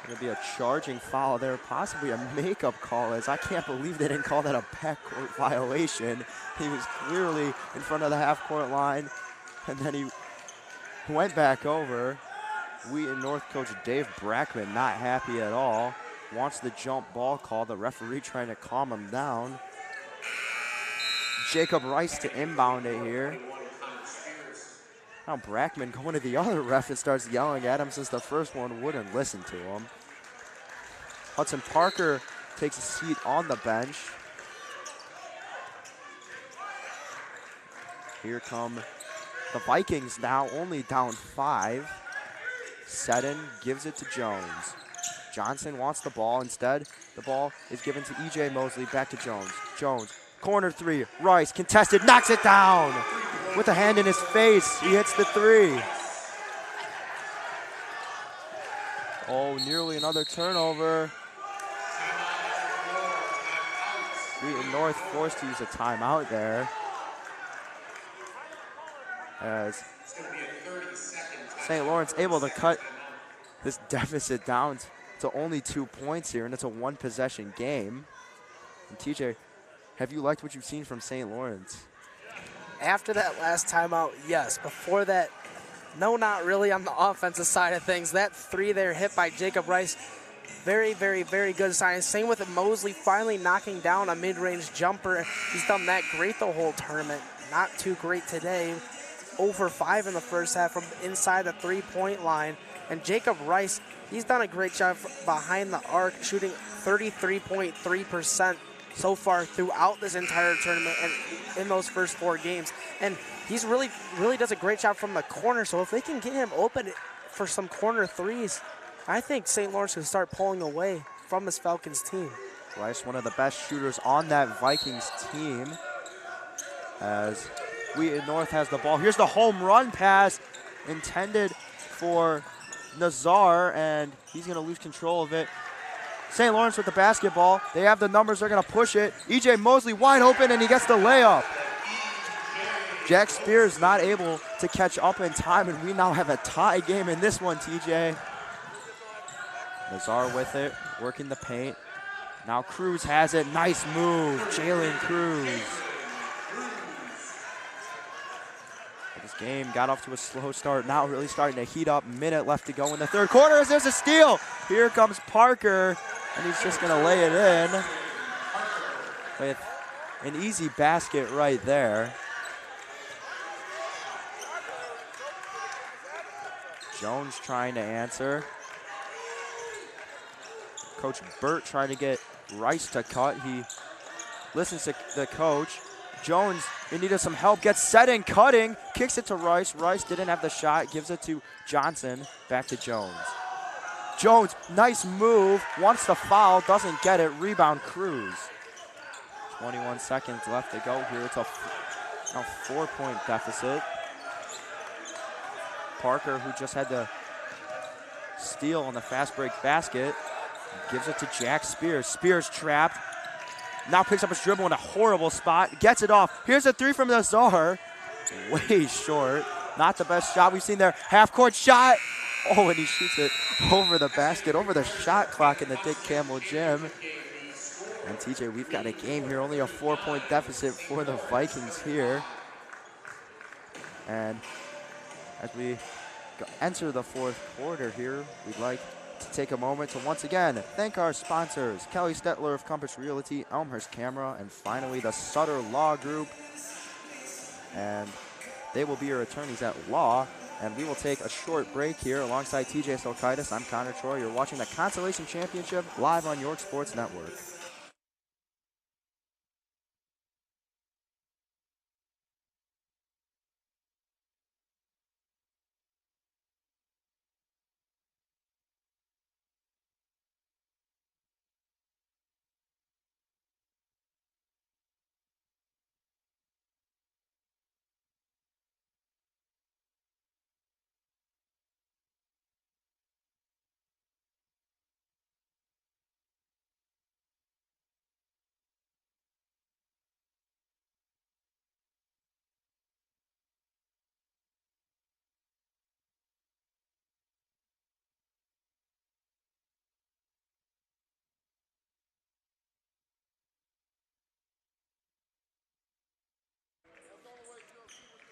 going to be a charging foul there, possibly a makeup call, as I can't believe they didn't call that a backcourt violation. He was clearly in front of the half-court line, and then he went back over. Wheaton North coach Dave Brackman not happy at all. Wants the jump ball call. The referee trying to calm him down. Jacob Rice to inbound it here. Now Brackman going to the other ref and starts yelling at him since the first one wouldn't listen to him. Hudson Parker takes a seat on the bench. Here come the Vikings now only down 5. Seddon gives it to Jones. Johnson wants the ball. Instead, the ball is given to E.J. Mosley. Back to Jones. Jones, corner three. Rice, contested, knocks it down. With a hand in his face, he hits the three. Oh, nearly another turnover. Wheaton North forced to use a timeout there. As St. Lawrence able to cut this deficit down to only 2 points here, and it's a one-possession game. And TJ, have you liked what you've seen from St. Lawrence? After that last timeout, yes. Before that, no, not really on the offensive side of things. That three there hit by Jacob Rice, very, very, very good sign. Same with Mosley finally knocking down a mid-range jumper. He's done that great the whole tournament. not too great today. 0 for 5 in the first half from inside the three-point line. And Jacob Rice, he's done a great job behind the arc, shooting 33.3% so far throughout this entire tournament and in those first 4 games. And he's really does a great job from the corner. So if they can get him open for some corner threes, I think St. Lawrence can start pulling away from this Falcons team. Rice, one of the best shooters on that Vikings team. As Wheaton North has the ball. Here's the home run pass intended for Nazar, and he's going to lose control of it. St. Lawrence with the basketball. They have the numbers. They're going to push it. E.J. Mosley wide open, and he gets the layup. Jack Spears not able to catch up in time, and we now have a tie game in this one, TJ. Nazar with it, working the paint. Now Cruz has it. Nice move, Jalen Cruz. This game got off to a slow start. Now really starting to heat up. Minute left to go in the third quarter as there's a steal. Here comes Parker, and he's just going to lay it in with an easy basket right there. Jones trying to answer. Coach Burt trying to get Rice to cut. He listens to the coach. Jones in need of some help, gets set and cutting, kicks it to Rice. Rice didn't have the shot, gives it to Johnson, back to Jones. Jones, nice move, wants the foul, doesn't get it, rebound Cruz. 21 seconds left to go here. It's a 4-point deficit. Parker, who just had to steal on the fast break basket, gives it to Jack Spears. Spears trapped. Now picks up his dribble in a horrible spot. Gets it off. Here's a 3 from Nazar. Way short. Not the best shot we've seen there. Half-court shot. Oh, and he shoots it over the basket, over the shot clock in the Dick Campbell gym. And TJ, we've got a game here. Only a 4-point deficit for the Vikings here. And as we enter the fourth quarter here, we'd like to take a moment to once again thank our sponsors, Kelly Stetler of Compass Realty, Elmhurst Camera, and finally the Sutter Law Group. And they will be your attorneys at law. And we will take a short break here alongside TJ Solkaitis. I'm Connor Troy. You're watching the Consolation Championship live on York Sports Network.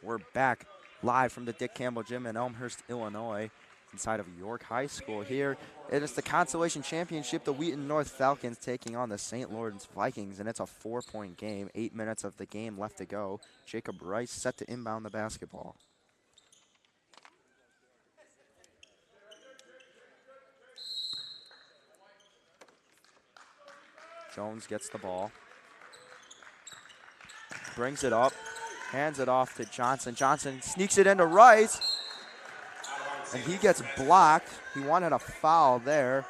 We're back live from the Dick Campbell Gym in Elmhurst, Illinois, inside of York High School here. It is the Consolation Championship, the Wheaton North Falcons taking on the St. Lawrence Vikings, and it's a 4-point game. 8 minutes of the game left to go. Jacob Rice set to inbound the basketball. Jones gets the ball. Brings it up. Hands it off to Johnson. Johnson sneaks it into Rice, and he gets blocked. He wanted a foul there.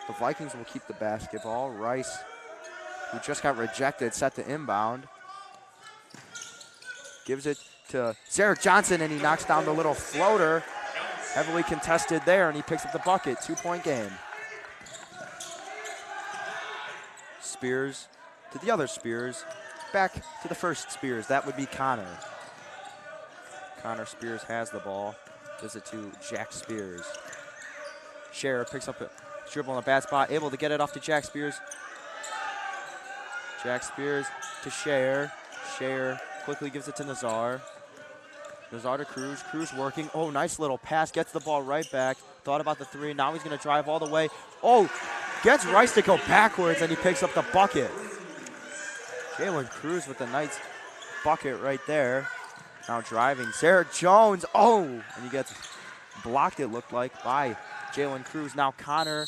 The Vikings will keep the basketball. Rice, who just got rejected, set to inbound. Gives it to Zarek Johnson, and he knocks down the little floater. Heavily contested there, and he picks up the bucket. 2-point game. Spears to the other Spears. Back to the first Spears. That would be Connor. Connor Spears has the ball. Gives it to Jack Spears. Scherer picks up a dribble in a bad spot. Able to get it off to Jack Spears. Jack Spears to Scherer. Scherer quickly gives it to Nazar. Nazar to Cruz. Cruz working. Oh, nice little pass. Gets the ball right back. Thought about the 3. Now he's going to drive all the way. Oh, gets Rice to go backwards, and he picks up the bucket. Jalen Cruz with a nice bucket right there. Now driving, Sarah Jones. Oh, and he gets blocked, it looked like, by Jalen Cruz. Now Connor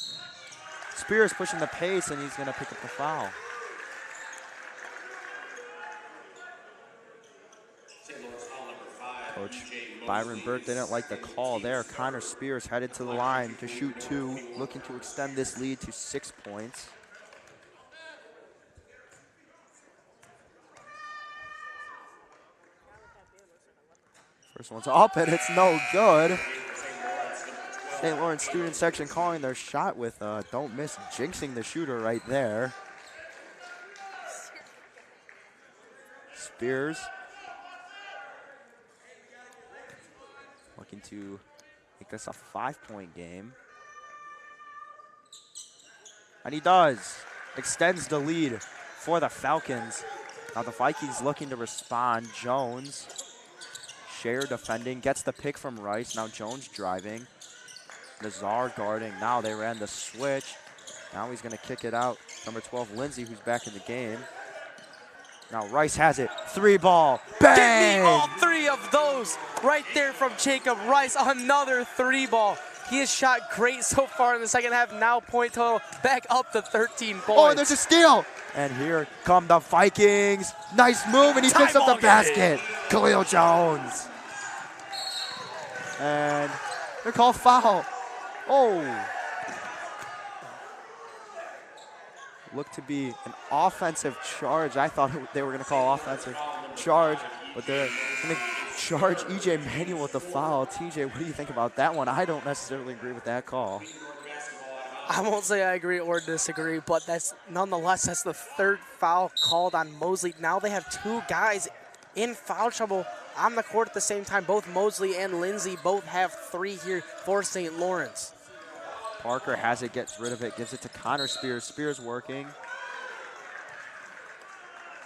Spears pushing the pace, and he's going to pick up the foul. Coach Byron Burke didn't like the call there. Connor Spears headed to the line to shoot 2, looking to extend this lead to 6 points. First one's up, and it's no good. St. Lawrence student section calling their shot with don't miss, jinxing the shooter right there. Spears looking to make this a 5-point game. And he does. Extends the lead for the Falcons. Now the Vikings looking to respond. Jones, Share defending, gets the pick from Rice. Now Jones driving. Nazar guarding. Now they ran the switch. Now he's going to kick it out. Number 12, Lindsay, who's back in the game. Now Rice has it. 3-ball. Bang! Give me all 3 of those right there from Jacob Rice. Another 3-ball. He has shot great so far in the second half. Now point total back up to 13 points. Oh, and there's a steal. And here come the Vikings. Nice move, and he picks up the basket. Khalil Jones. And they call foul. Oh. Looked to be an offensive charge. I thought they were going to call offensive charge, but they're going to charge E.J. Manuel with the foul. TJ, what do you think about that one? I don't necessarily agree with that call. I won't say I agree or disagree, but that's nonetheless, that's the 3rd foul called on Mosley. Now they have 2 guys in foul trouble on the court at the same time. Both Mosley and Lindsay both have 3 here for St. Lawrence. Parker has it, gets rid of it, gives it to Connor Spears. Spears working.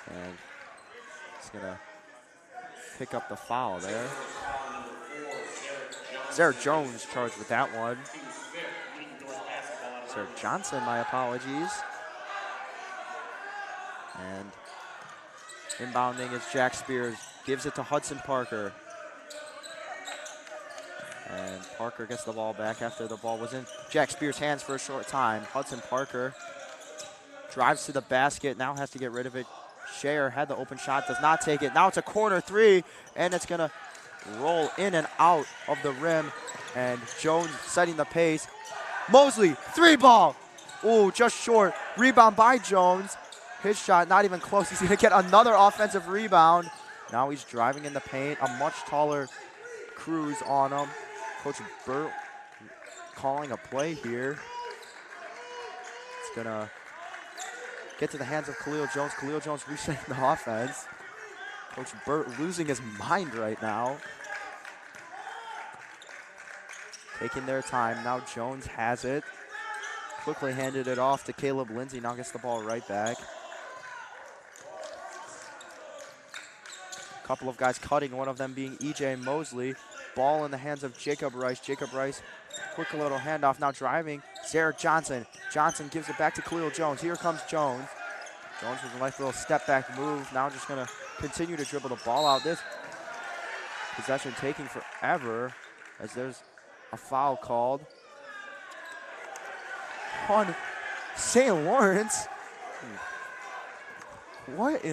And he's going to pick up the foul there. Sarah Jones charged with that one. Sarah Johnson, my apologies. And inbounding is Jack Spears. Gives it to Hudson Parker. And Parker gets the ball back after the ball was in Jack Spears' hands for a short time. Hudson Parker drives to the basket, now has to get rid of it. Share had the open shot, does not take it. Now it's a corner 3, and it's gonna roll in and out of the rim. And Jones setting the pace. Mosley, 3-ball. Ooh, just short. Rebound by Jones. His shot not even close. He's gonna get another offensive rebound. Now he's driving in the paint. A much taller Cruz on him. Coach Burt calling a play here. It's gonna get to the hands of Khalil Jones. Khalil Jones resetting the offense. Coach Burt losing his mind right now. Taking their time. Now Jones has it. Quickly handed it off to Caleb Lindsay. Now gets the ball right back. A couple of guys cutting, one of them being E.J. Mosley. Ball in the hands of Jacob Rice. Jacob Rice, quick little handoff, now driving. Sarah Johnson. Johnson gives it back to Khalil Jones. Here comes Jones. Jones with a nice little step back move. Now just gonna continue to dribble the ball out. This possession taking forever as there's a foul called on St. Lawrence. What?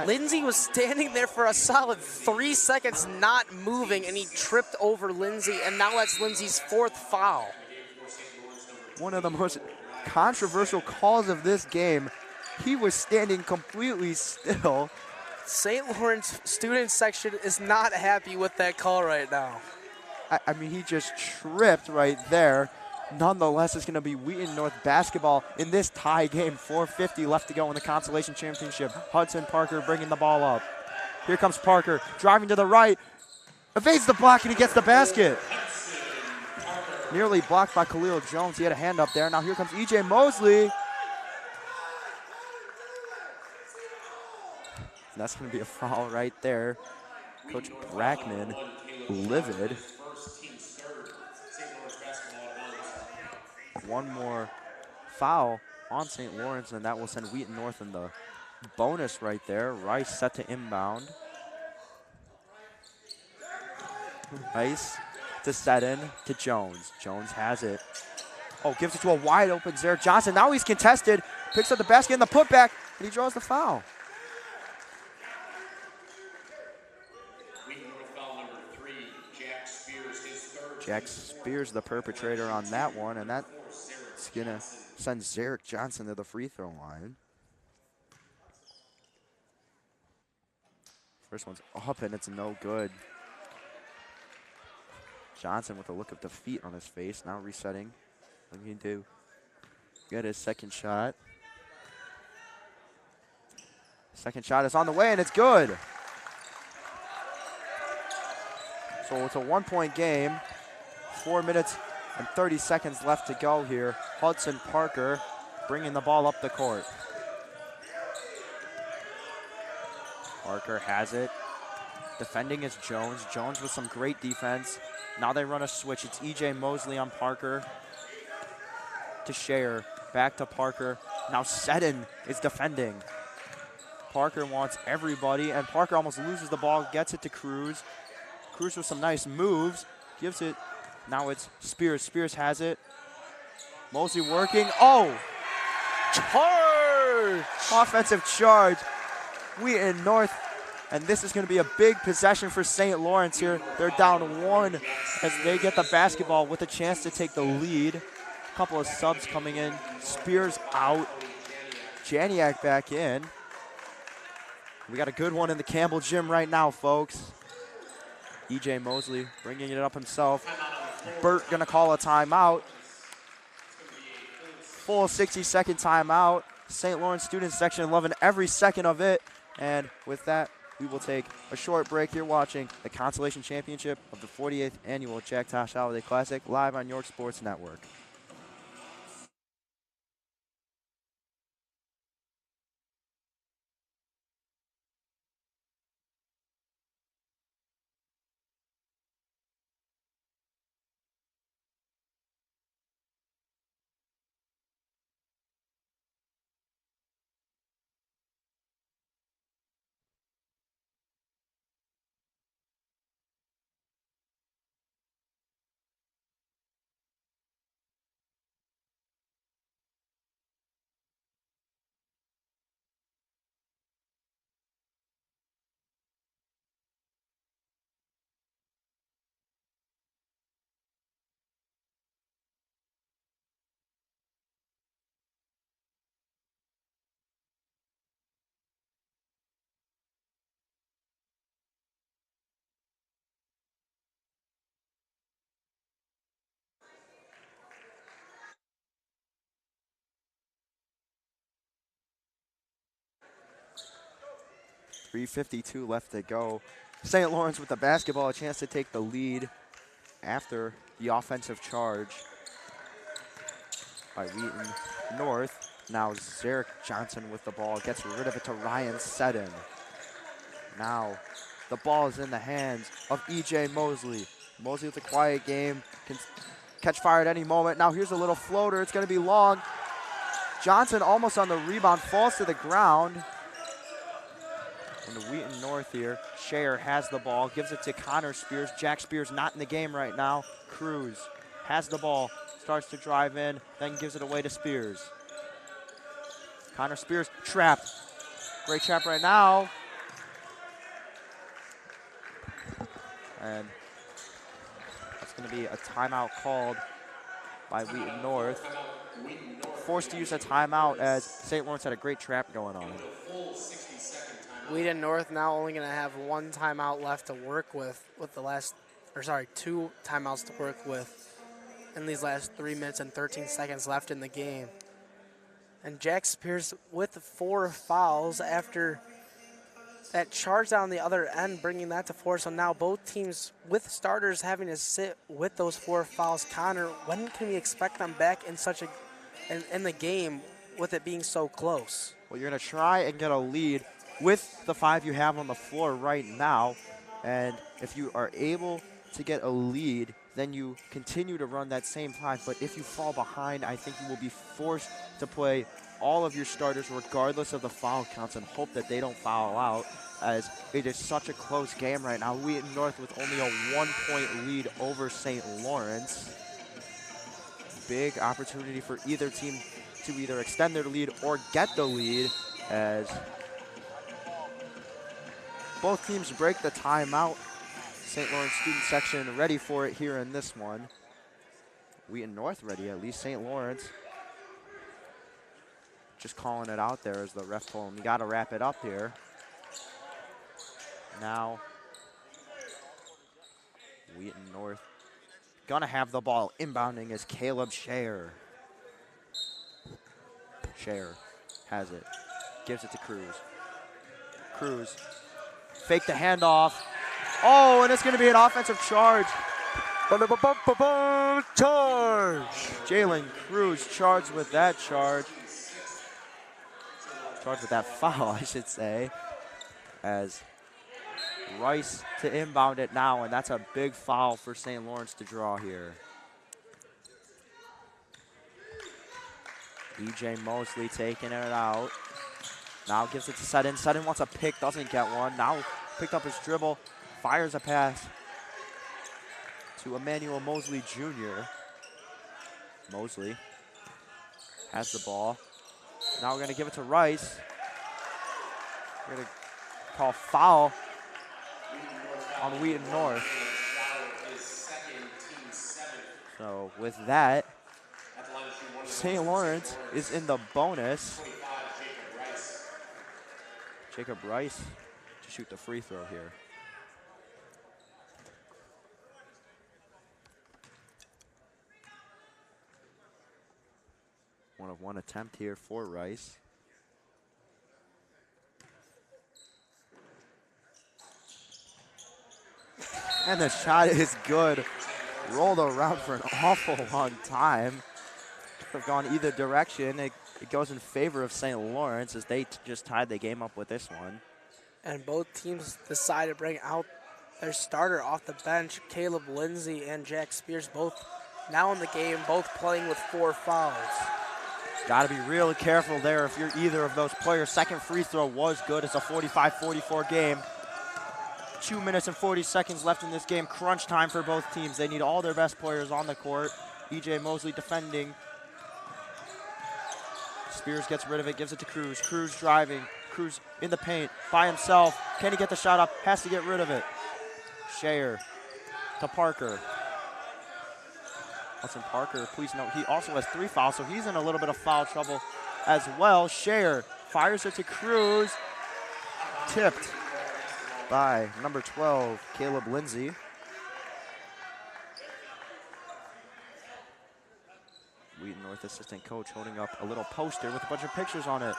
Lindsay was standing there for a solid 3 seconds not moving, and he tripped over Lindsay, and now that's Lindsay's 4th foul. One of the most controversial calls of this game. He was standing completely still. St. Lawrence student section is not happy with that call right now. I mean, he just tripped right there. Nonetheless, it's going to be Wheaton North basketball in this tie game. 4:50 left to go in the Consolation Championship. Hudson Parker bringing the ball up. Here comes Parker, driving to the right. Evades the block, and he gets the basket. Nearly blocked by Khalil Jones. He had a hand up there. Now here comes E.J. Mosley. And that's going to be a foul right there. Coach Brackman livid. One more foul on St. Lawrence, and that will send Wheaton North in the bonus right there. Rice set to inbound. Rice to set in to Jones. Jones has it. Oh, gives it to a wide open Zarek Johnson. Now he's contested. Picks up the basket in the putback, and he draws the foul. Wheaton with foul number 3. Jack Spears, his third. Jack Spears, the perpetrator on that one, and that's going to send Zarek Johnson to the free throw line. First one's up, and it's no good. Johnson with a look of defeat on his face, now resetting. Looking to get his second shot. Second shot is on the way, and it's good. So it's a 1-point game. 4 minutes and 30 seconds left to go here. Hudson Parker bringing the ball up the court. Parker has it. Defending is Jones. Jones with some great defense. Now they run a switch. It's E.J. Mosley on Parker. To Shayer. Back to Parker. Now Seddon is defending. Parker wants everybody, and Parker almost loses the ball. Gets it to Cruz. Cruz with some nice moves. Gives it. Now it's Spears. Spears has it. Mosley working. Oh! Charge! Offensive charge. Wheaton North. And this is going to be a big possession for St. Laurence here. They're down 1 as they get the basketball with a chance to take the lead. A couple of subs coming in. Spears out. Janiak back in. We got a good one in the Campbell gym right now, folks. E.J. Mosley bringing it up himself. Burt going to call a timeout. Full 60-second timeout. St. Lawrence student section loving every second of it. And with that, we will take a short break. Here watching the Consolation Championship of the 48th Annual Jack Tosh Holiday Classic live on York Sports Network. .352 left to go. St. Lawrence with the basketball, a chance to take the lead after the offensive charge by Wheaton North. Now Zarek Johnson with the ball, gets rid of it to Ryan Seddon. Now the ball is in the hands of E.J. Mosley. Mosley with a quiet game, can catch fire at any moment. Now here's a little floater, it's gonna be long. Johnson almost on the rebound, falls to the ground. And the Wheaton North here, Shayer has the ball, gives it to Connor Spears. Jack Spears not in the game right now. Cruz has the ball, starts to drive in, then gives it away to Spears. Connor Spears trapped. Great trap right now. And that's going to be a timeout called by Wheaton North. Forced to use a timeout as St. Lawrence had a great trap going on. Wheaton North now only going to have 1 timeout left to work with the last, or sorry, 2 timeouts to work with in these last 3 minutes and 13 seconds left in the game. And Jack Spears with 4 fouls after that charge down the other end, bringing that to 4. So now both teams with starters having to sit with those 4 fouls. Connor, when can we expect them back in in the game with it being so close? Well, you're going to try and get a lead with the 5 you have on the floor right now. And if you are able to get a lead then you continue to run that same play. But if you fall behind, I think you will be forced to play all of your starters regardless of the foul counts and hope that they don't foul out, as it is such a close game right now. Wheaton North with only a 1-point lead over St. Lawrence. Big opportunity for either team to either extend their lead or get the lead, as both teams break the timeout. St. Lawrence student section ready for it here in this one. Wheaton North ready, at least St. Lawrence just calling it out there as the ref told him, you got to wrap it up here. Now, Wheaton North gonna have the ball. Inbounding is Caleb Shayer. Shayer has it, gives it to Cruz. Cruz, fake the handoff. Oh, and it's gonna be an offensive charge. Charge! Jalen Cruz charged with that charge. Charged with that foul, I should say, as Rice to inbound it now, and that's a big foul for St. Lawrence to draw here. E.J. Mosley taking it out. Now gives it to Sutton. Sutton wants a pick, doesn't get one. Now picked up his dribble, fires a pass to Emmanuel Mosley Jr. Mosley has the ball. Now we're going to give it to Rice. We're going to call foul on Wheaton North. So with that, St. Lawrence is in the bonus. Jacob Rice to shoot the free throw here. One of one attempt here for Rice. And the shot is good. Rolled around for an awful long time. Could have gone either direction. It goes in favor of St. Lawrence as they just tied the game up with this one. And both teams decide to bring out their starter off the bench. Caleb Lindsay and Jack Spears both now in the game, both playing with 4 fouls. Got to be really careful there if you're either of those players. Second free throw was good. It's a 45-44 game. 2 minutes and 40 seconds left in this game. Crunch time for both teams. They need all their best players on the court. E.J. Mosley defending. Spears gets rid of it, gives it to Cruz. Cruz driving. Cruz in the paint by himself. Can he get the shot up? Has to get rid of it. Shayer to Parker. Hudson Parker, please note, he also has 3 fouls, so he's in a little bit of foul trouble as well. Shayer fires it to Cruz. Tipped by number 12, Caleb Lindsay. Wheaton North assistant coach holding up a little poster with a bunch of pictures on it.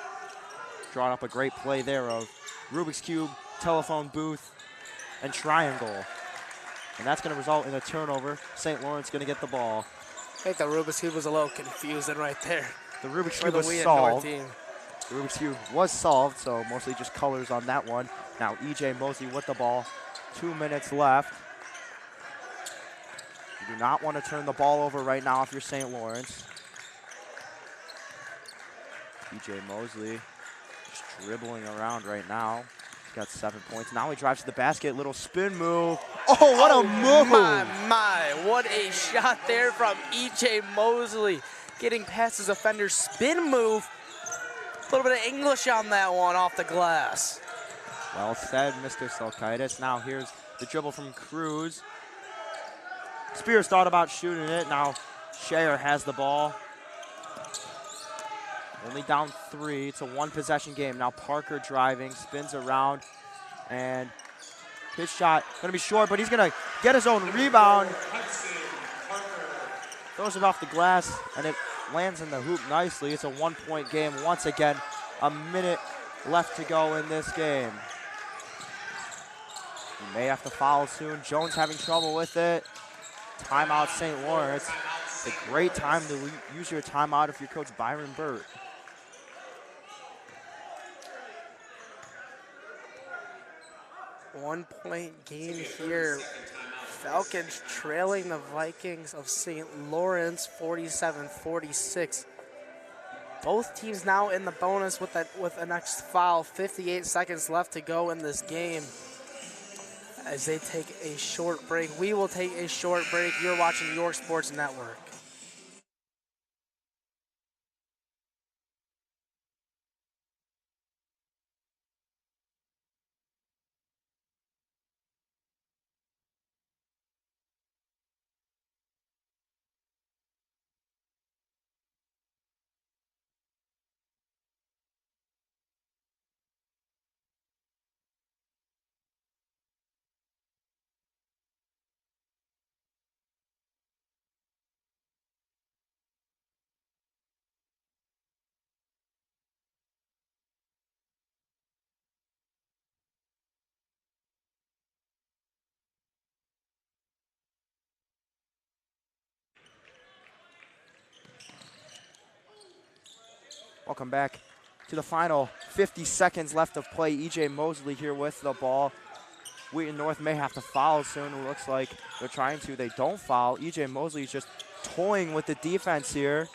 Drawing up a great play there of Rubik's Cube, telephone booth, and triangle. And that's going to result in a turnover. St. Lawrence going to get the ball. I think the Rubik's Cube was a little confusing right there. The Rubik's For Cube the was Wheaton North solved. team. The Rubik's Cube was solved, so mostly just colors on that one. Now E.J. Mosley with the ball. 2 minutes left. You do not want to turn the ball over right now if you're St. Lawrence. E.J. Mosley just dribbling around right now. He's got 7 points. Now he drives to the basket. Little spin move. Oh, what a move! My, what a shot there from E.J. Mosley. Getting past his offender's spin move. A little bit of English on that one off the glass. Well said, Mr. Selkaitis. Now here's the dribble from Cruz. Spears thought about shooting it. Now Shayer has the ball. Only down 3. It's a 1-possession game. Now Parker driving, spins around, and his shot gonna be short, but he's gonna get his own rebound. Throws it off the glass, and it lands in the hoop nicely. It's a 1-point game once again. A minute left to go in this game. You may have to foul soon. Jones having trouble with it. Timeout St. Lawrence. It's a great time to use your timeout if you're Coach Byron Burt. One-point game here. Falcons trailing the Vikings of St. Lawrence 47-46. Both teams now in the bonus with the next foul. 58 seconds left to go in this game as they take a short break. We will take a short break. You're watching York Sports Network. Welcome back to the final 50 seconds left of play. E.J. Mosley here with the ball. Wheaton North may have to foul soon. It looks like they're trying to. They don't foul. E.J. Mosley is just toying with the defense here.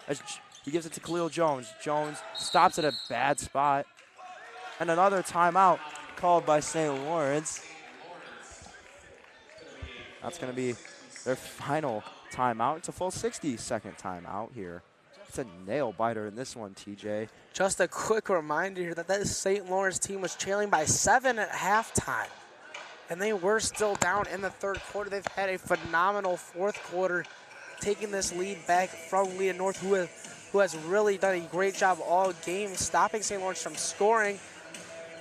As he gives it to Khalil Jones. Jones stops at a bad spot. And another timeout called by St. Lawrence. That's going to be their final timeout. It's a full 60-second timeout here. It's a nail biter in this one, TJ. Just a quick reminder here that St. Lawrence team was trailing by 7 at halftime. And they were still down in the third quarter. They've had a phenomenal fourth quarter, taking this lead back from Wheaton North, who has really done a great job all game, stopping St. Lawrence from scoring.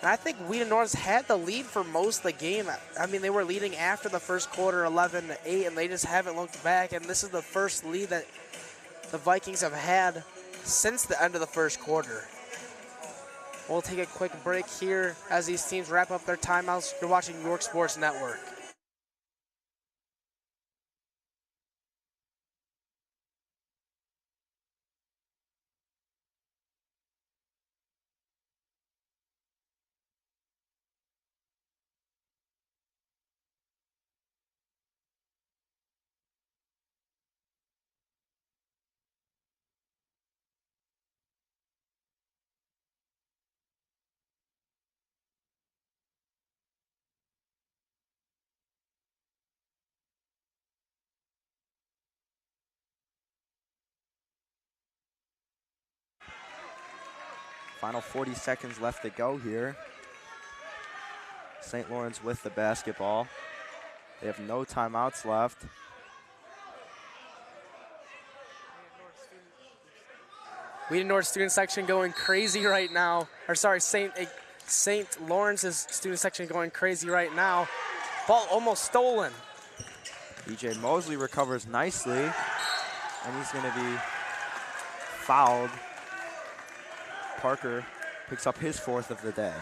And I think Wheaton North had the lead for most of the game. I mean, they were leading after the first quarter 11-8, and they just haven't looked back. And this is the first lead that the Vikings have had since the end of the first quarter. We'll take a quick break here as these teams wrap up their timeouts. You're watching York Sports Network. Final 40 seconds left to go here. St. Lawrence with the basketball. They have no timeouts left. Wheaton North student section going crazy right now. Or sorry, St. Lawrence's student section going crazy right now. Ball almost stolen. E.J. Mosley recovers nicely, and he's going to be fouled. Parker picks up his fourth of the day.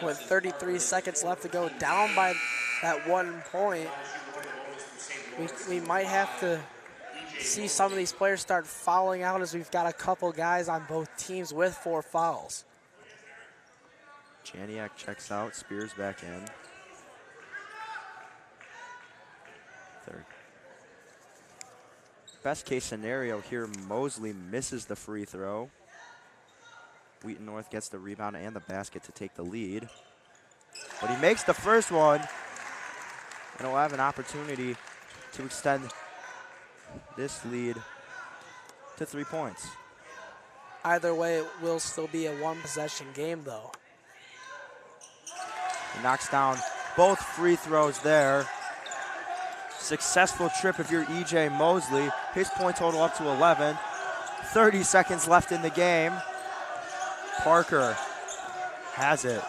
With 33 seconds left to go, down by that 1 point, we might have to see some of these players start fouling out, as we've got a couple guys on both teams with 4 fouls. Janiak checks out, Spears back in. Third. Best case scenario here, Mosley misses the free throw. Wheaton North gets the rebound and the basket to take the lead. But he makes the first one, and he'll have an opportunity to extend this lead to 3 points. Either way, it will still be a 1-possession game, though. He knocks down both free throws there. Successful trip if you're E.J. Mosley. His point total up to 11. 30 seconds left in the game. Parker has it.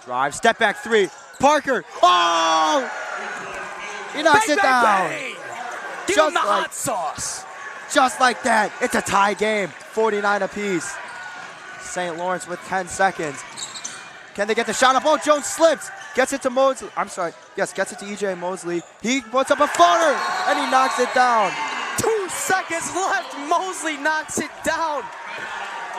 Drive, step back 3. Parker, oh! He knocks it down. Bang. Give him the hot sauce. Just like that, it's a tie game, 49 apiece. St. Lawrence with 10 seconds. Can they get the shot up? Oh, Jones slips. Gets it to Mosley. I'm sorry. Yes, gets it to E.J. Mosley. He puts up a floater, and he knocks it down. 2 seconds left. Mosley knocks it down.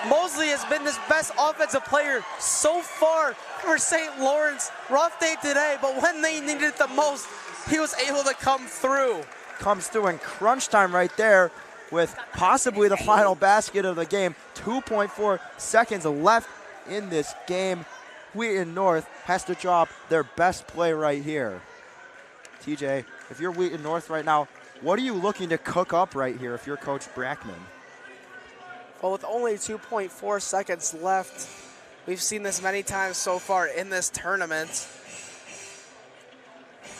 Mosley has been this best offensive player so far for St. Lawrence. Rough day today, but when they needed it the most, he was able to come through. Comes through in crunch time right there with possibly the final basket of the game. 2.4 seconds left in this game. Wheaton North has to drop their best play right here. TJ, if you're Wheaton North right now, what are you looking to cook up right here if you're Coach Brackman? Well, with only 2.4 seconds left, we've seen this many times so far in this tournament.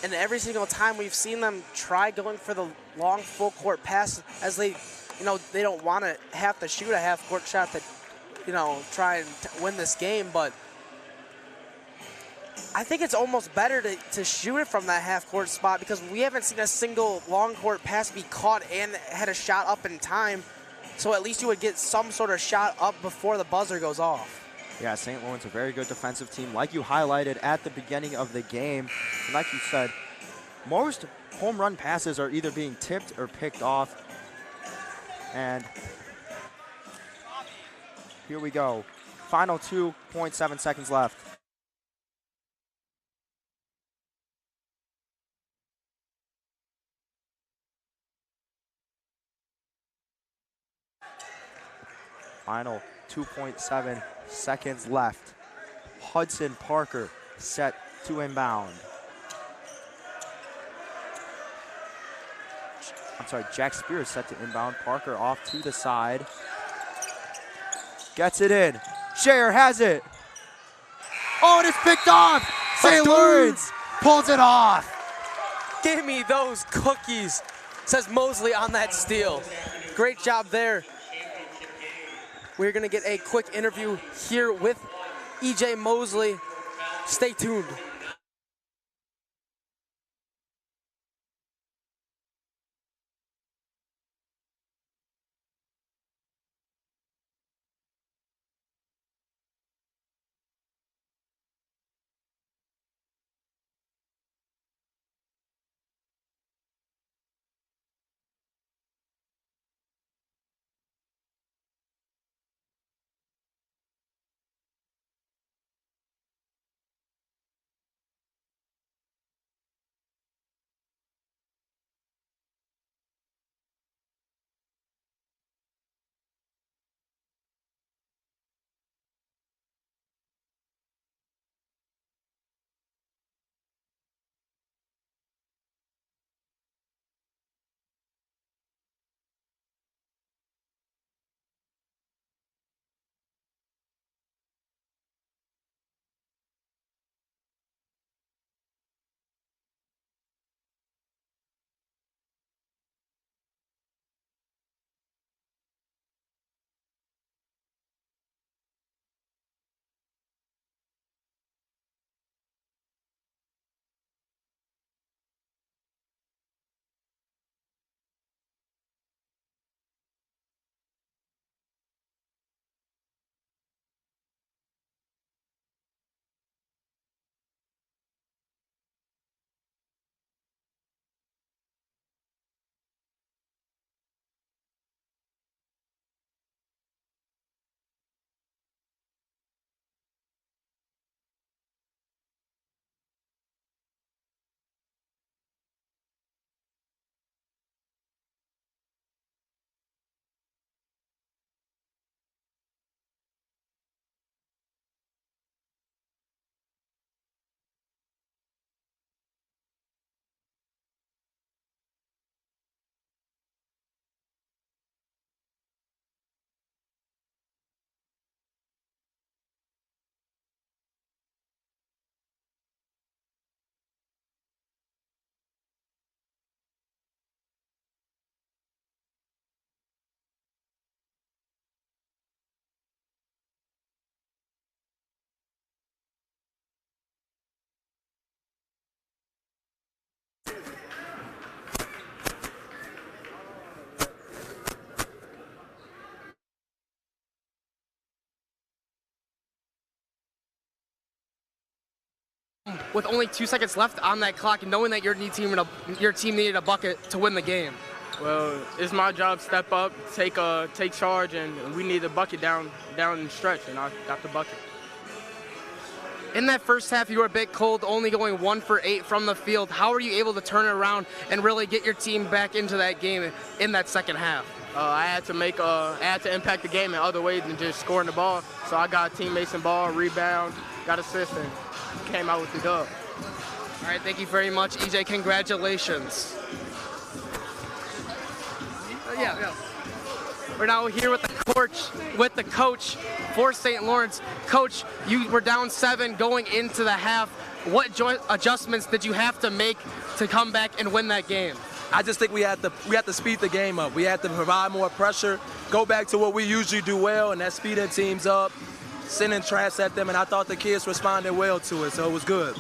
And every single time we've seen them try going for the long full court pass as they don't want to have to shoot a half court shot to, try and win this game. But I think it's almost better to shoot it from that half court spot because we haven't seen a single long court pass be caught and had a shot up in time. So at least you would get some sort of shot up before the buzzer goes off. Yeah, St. Lawrence, a very good defensive team, like you highlighted at the beginning of the game. And like you said, most home run passes are either being tipped or picked off. And here we go. Final 2.7 seconds left. Final 2.7 seconds left. Hudson Parker set to inbound. Jack Spears set to inbound. Parker off to the side. Gets it in. Shayer has it. Oh, and it's picked off. St. Lawrence pulls it off. Give me those cookies, says Mosley on that steal. Great job there. We're going to get a quick interview here with E.J. Mosley. Stay tuned. With only 2 seconds left on that clock and knowing that your team needed a bucket to win the game? Well, it's my job to step up, take charge, and we need a bucket down the stretch, and I got the bucket. In that first half, you were a bit cold, only going 1 for 8 from the field. How were you able to turn it around and really get your team back into that game in that second half? I had to impact the game in other ways than just scoring the ball. So I got teammates in ball, rebound, got assist, and came out with the dub. All right, thank you very much, EJ. Congratulations. Yeah. We're now here with the coach for St. Lawrence. Coach, you were down 7 going into the half. What adjustments did you have to make to come back and win that game? I just think we had to speed the game up. We had to provide more pressure, go back to what we usually do well, and that's speeding teams up, sending trash at them, and I thought the kids responded well to it, so it was good.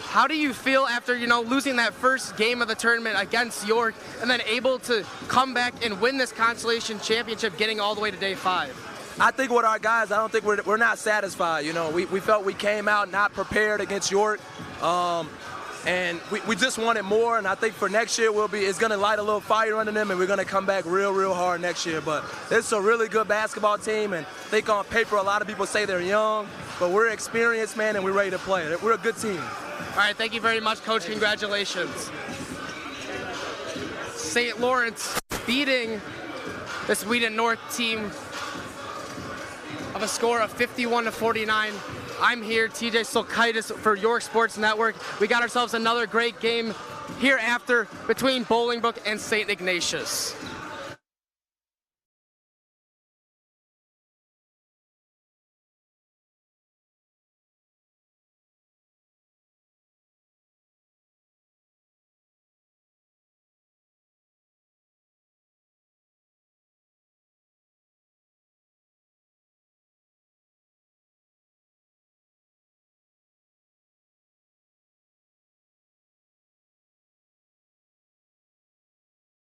How do you feel after, losing that first game of the tournament against York and then able to come back and win this Consolation Championship, getting all the way to day 5? I think with our guys, I don't think we're not satisfied. We felt we came out not prepared against York, and we just wanted more. And I think for next year it's going to light a little fire under them, and we're going to come back real hard next year. But it's a really good basketball team, and I think on paper a lot of people say they're young, but we're experienced, man, and we're ready to play. We're a good team. All right, thank you very much, Coach. Congratulations. St. Lawrence beating this Wheaton North team of a score of 51-49. I'm here, TJ Sulkaitis for York Sports Network. We got ourselves another great game hereafter between Bolingbrook and St. Ignatius.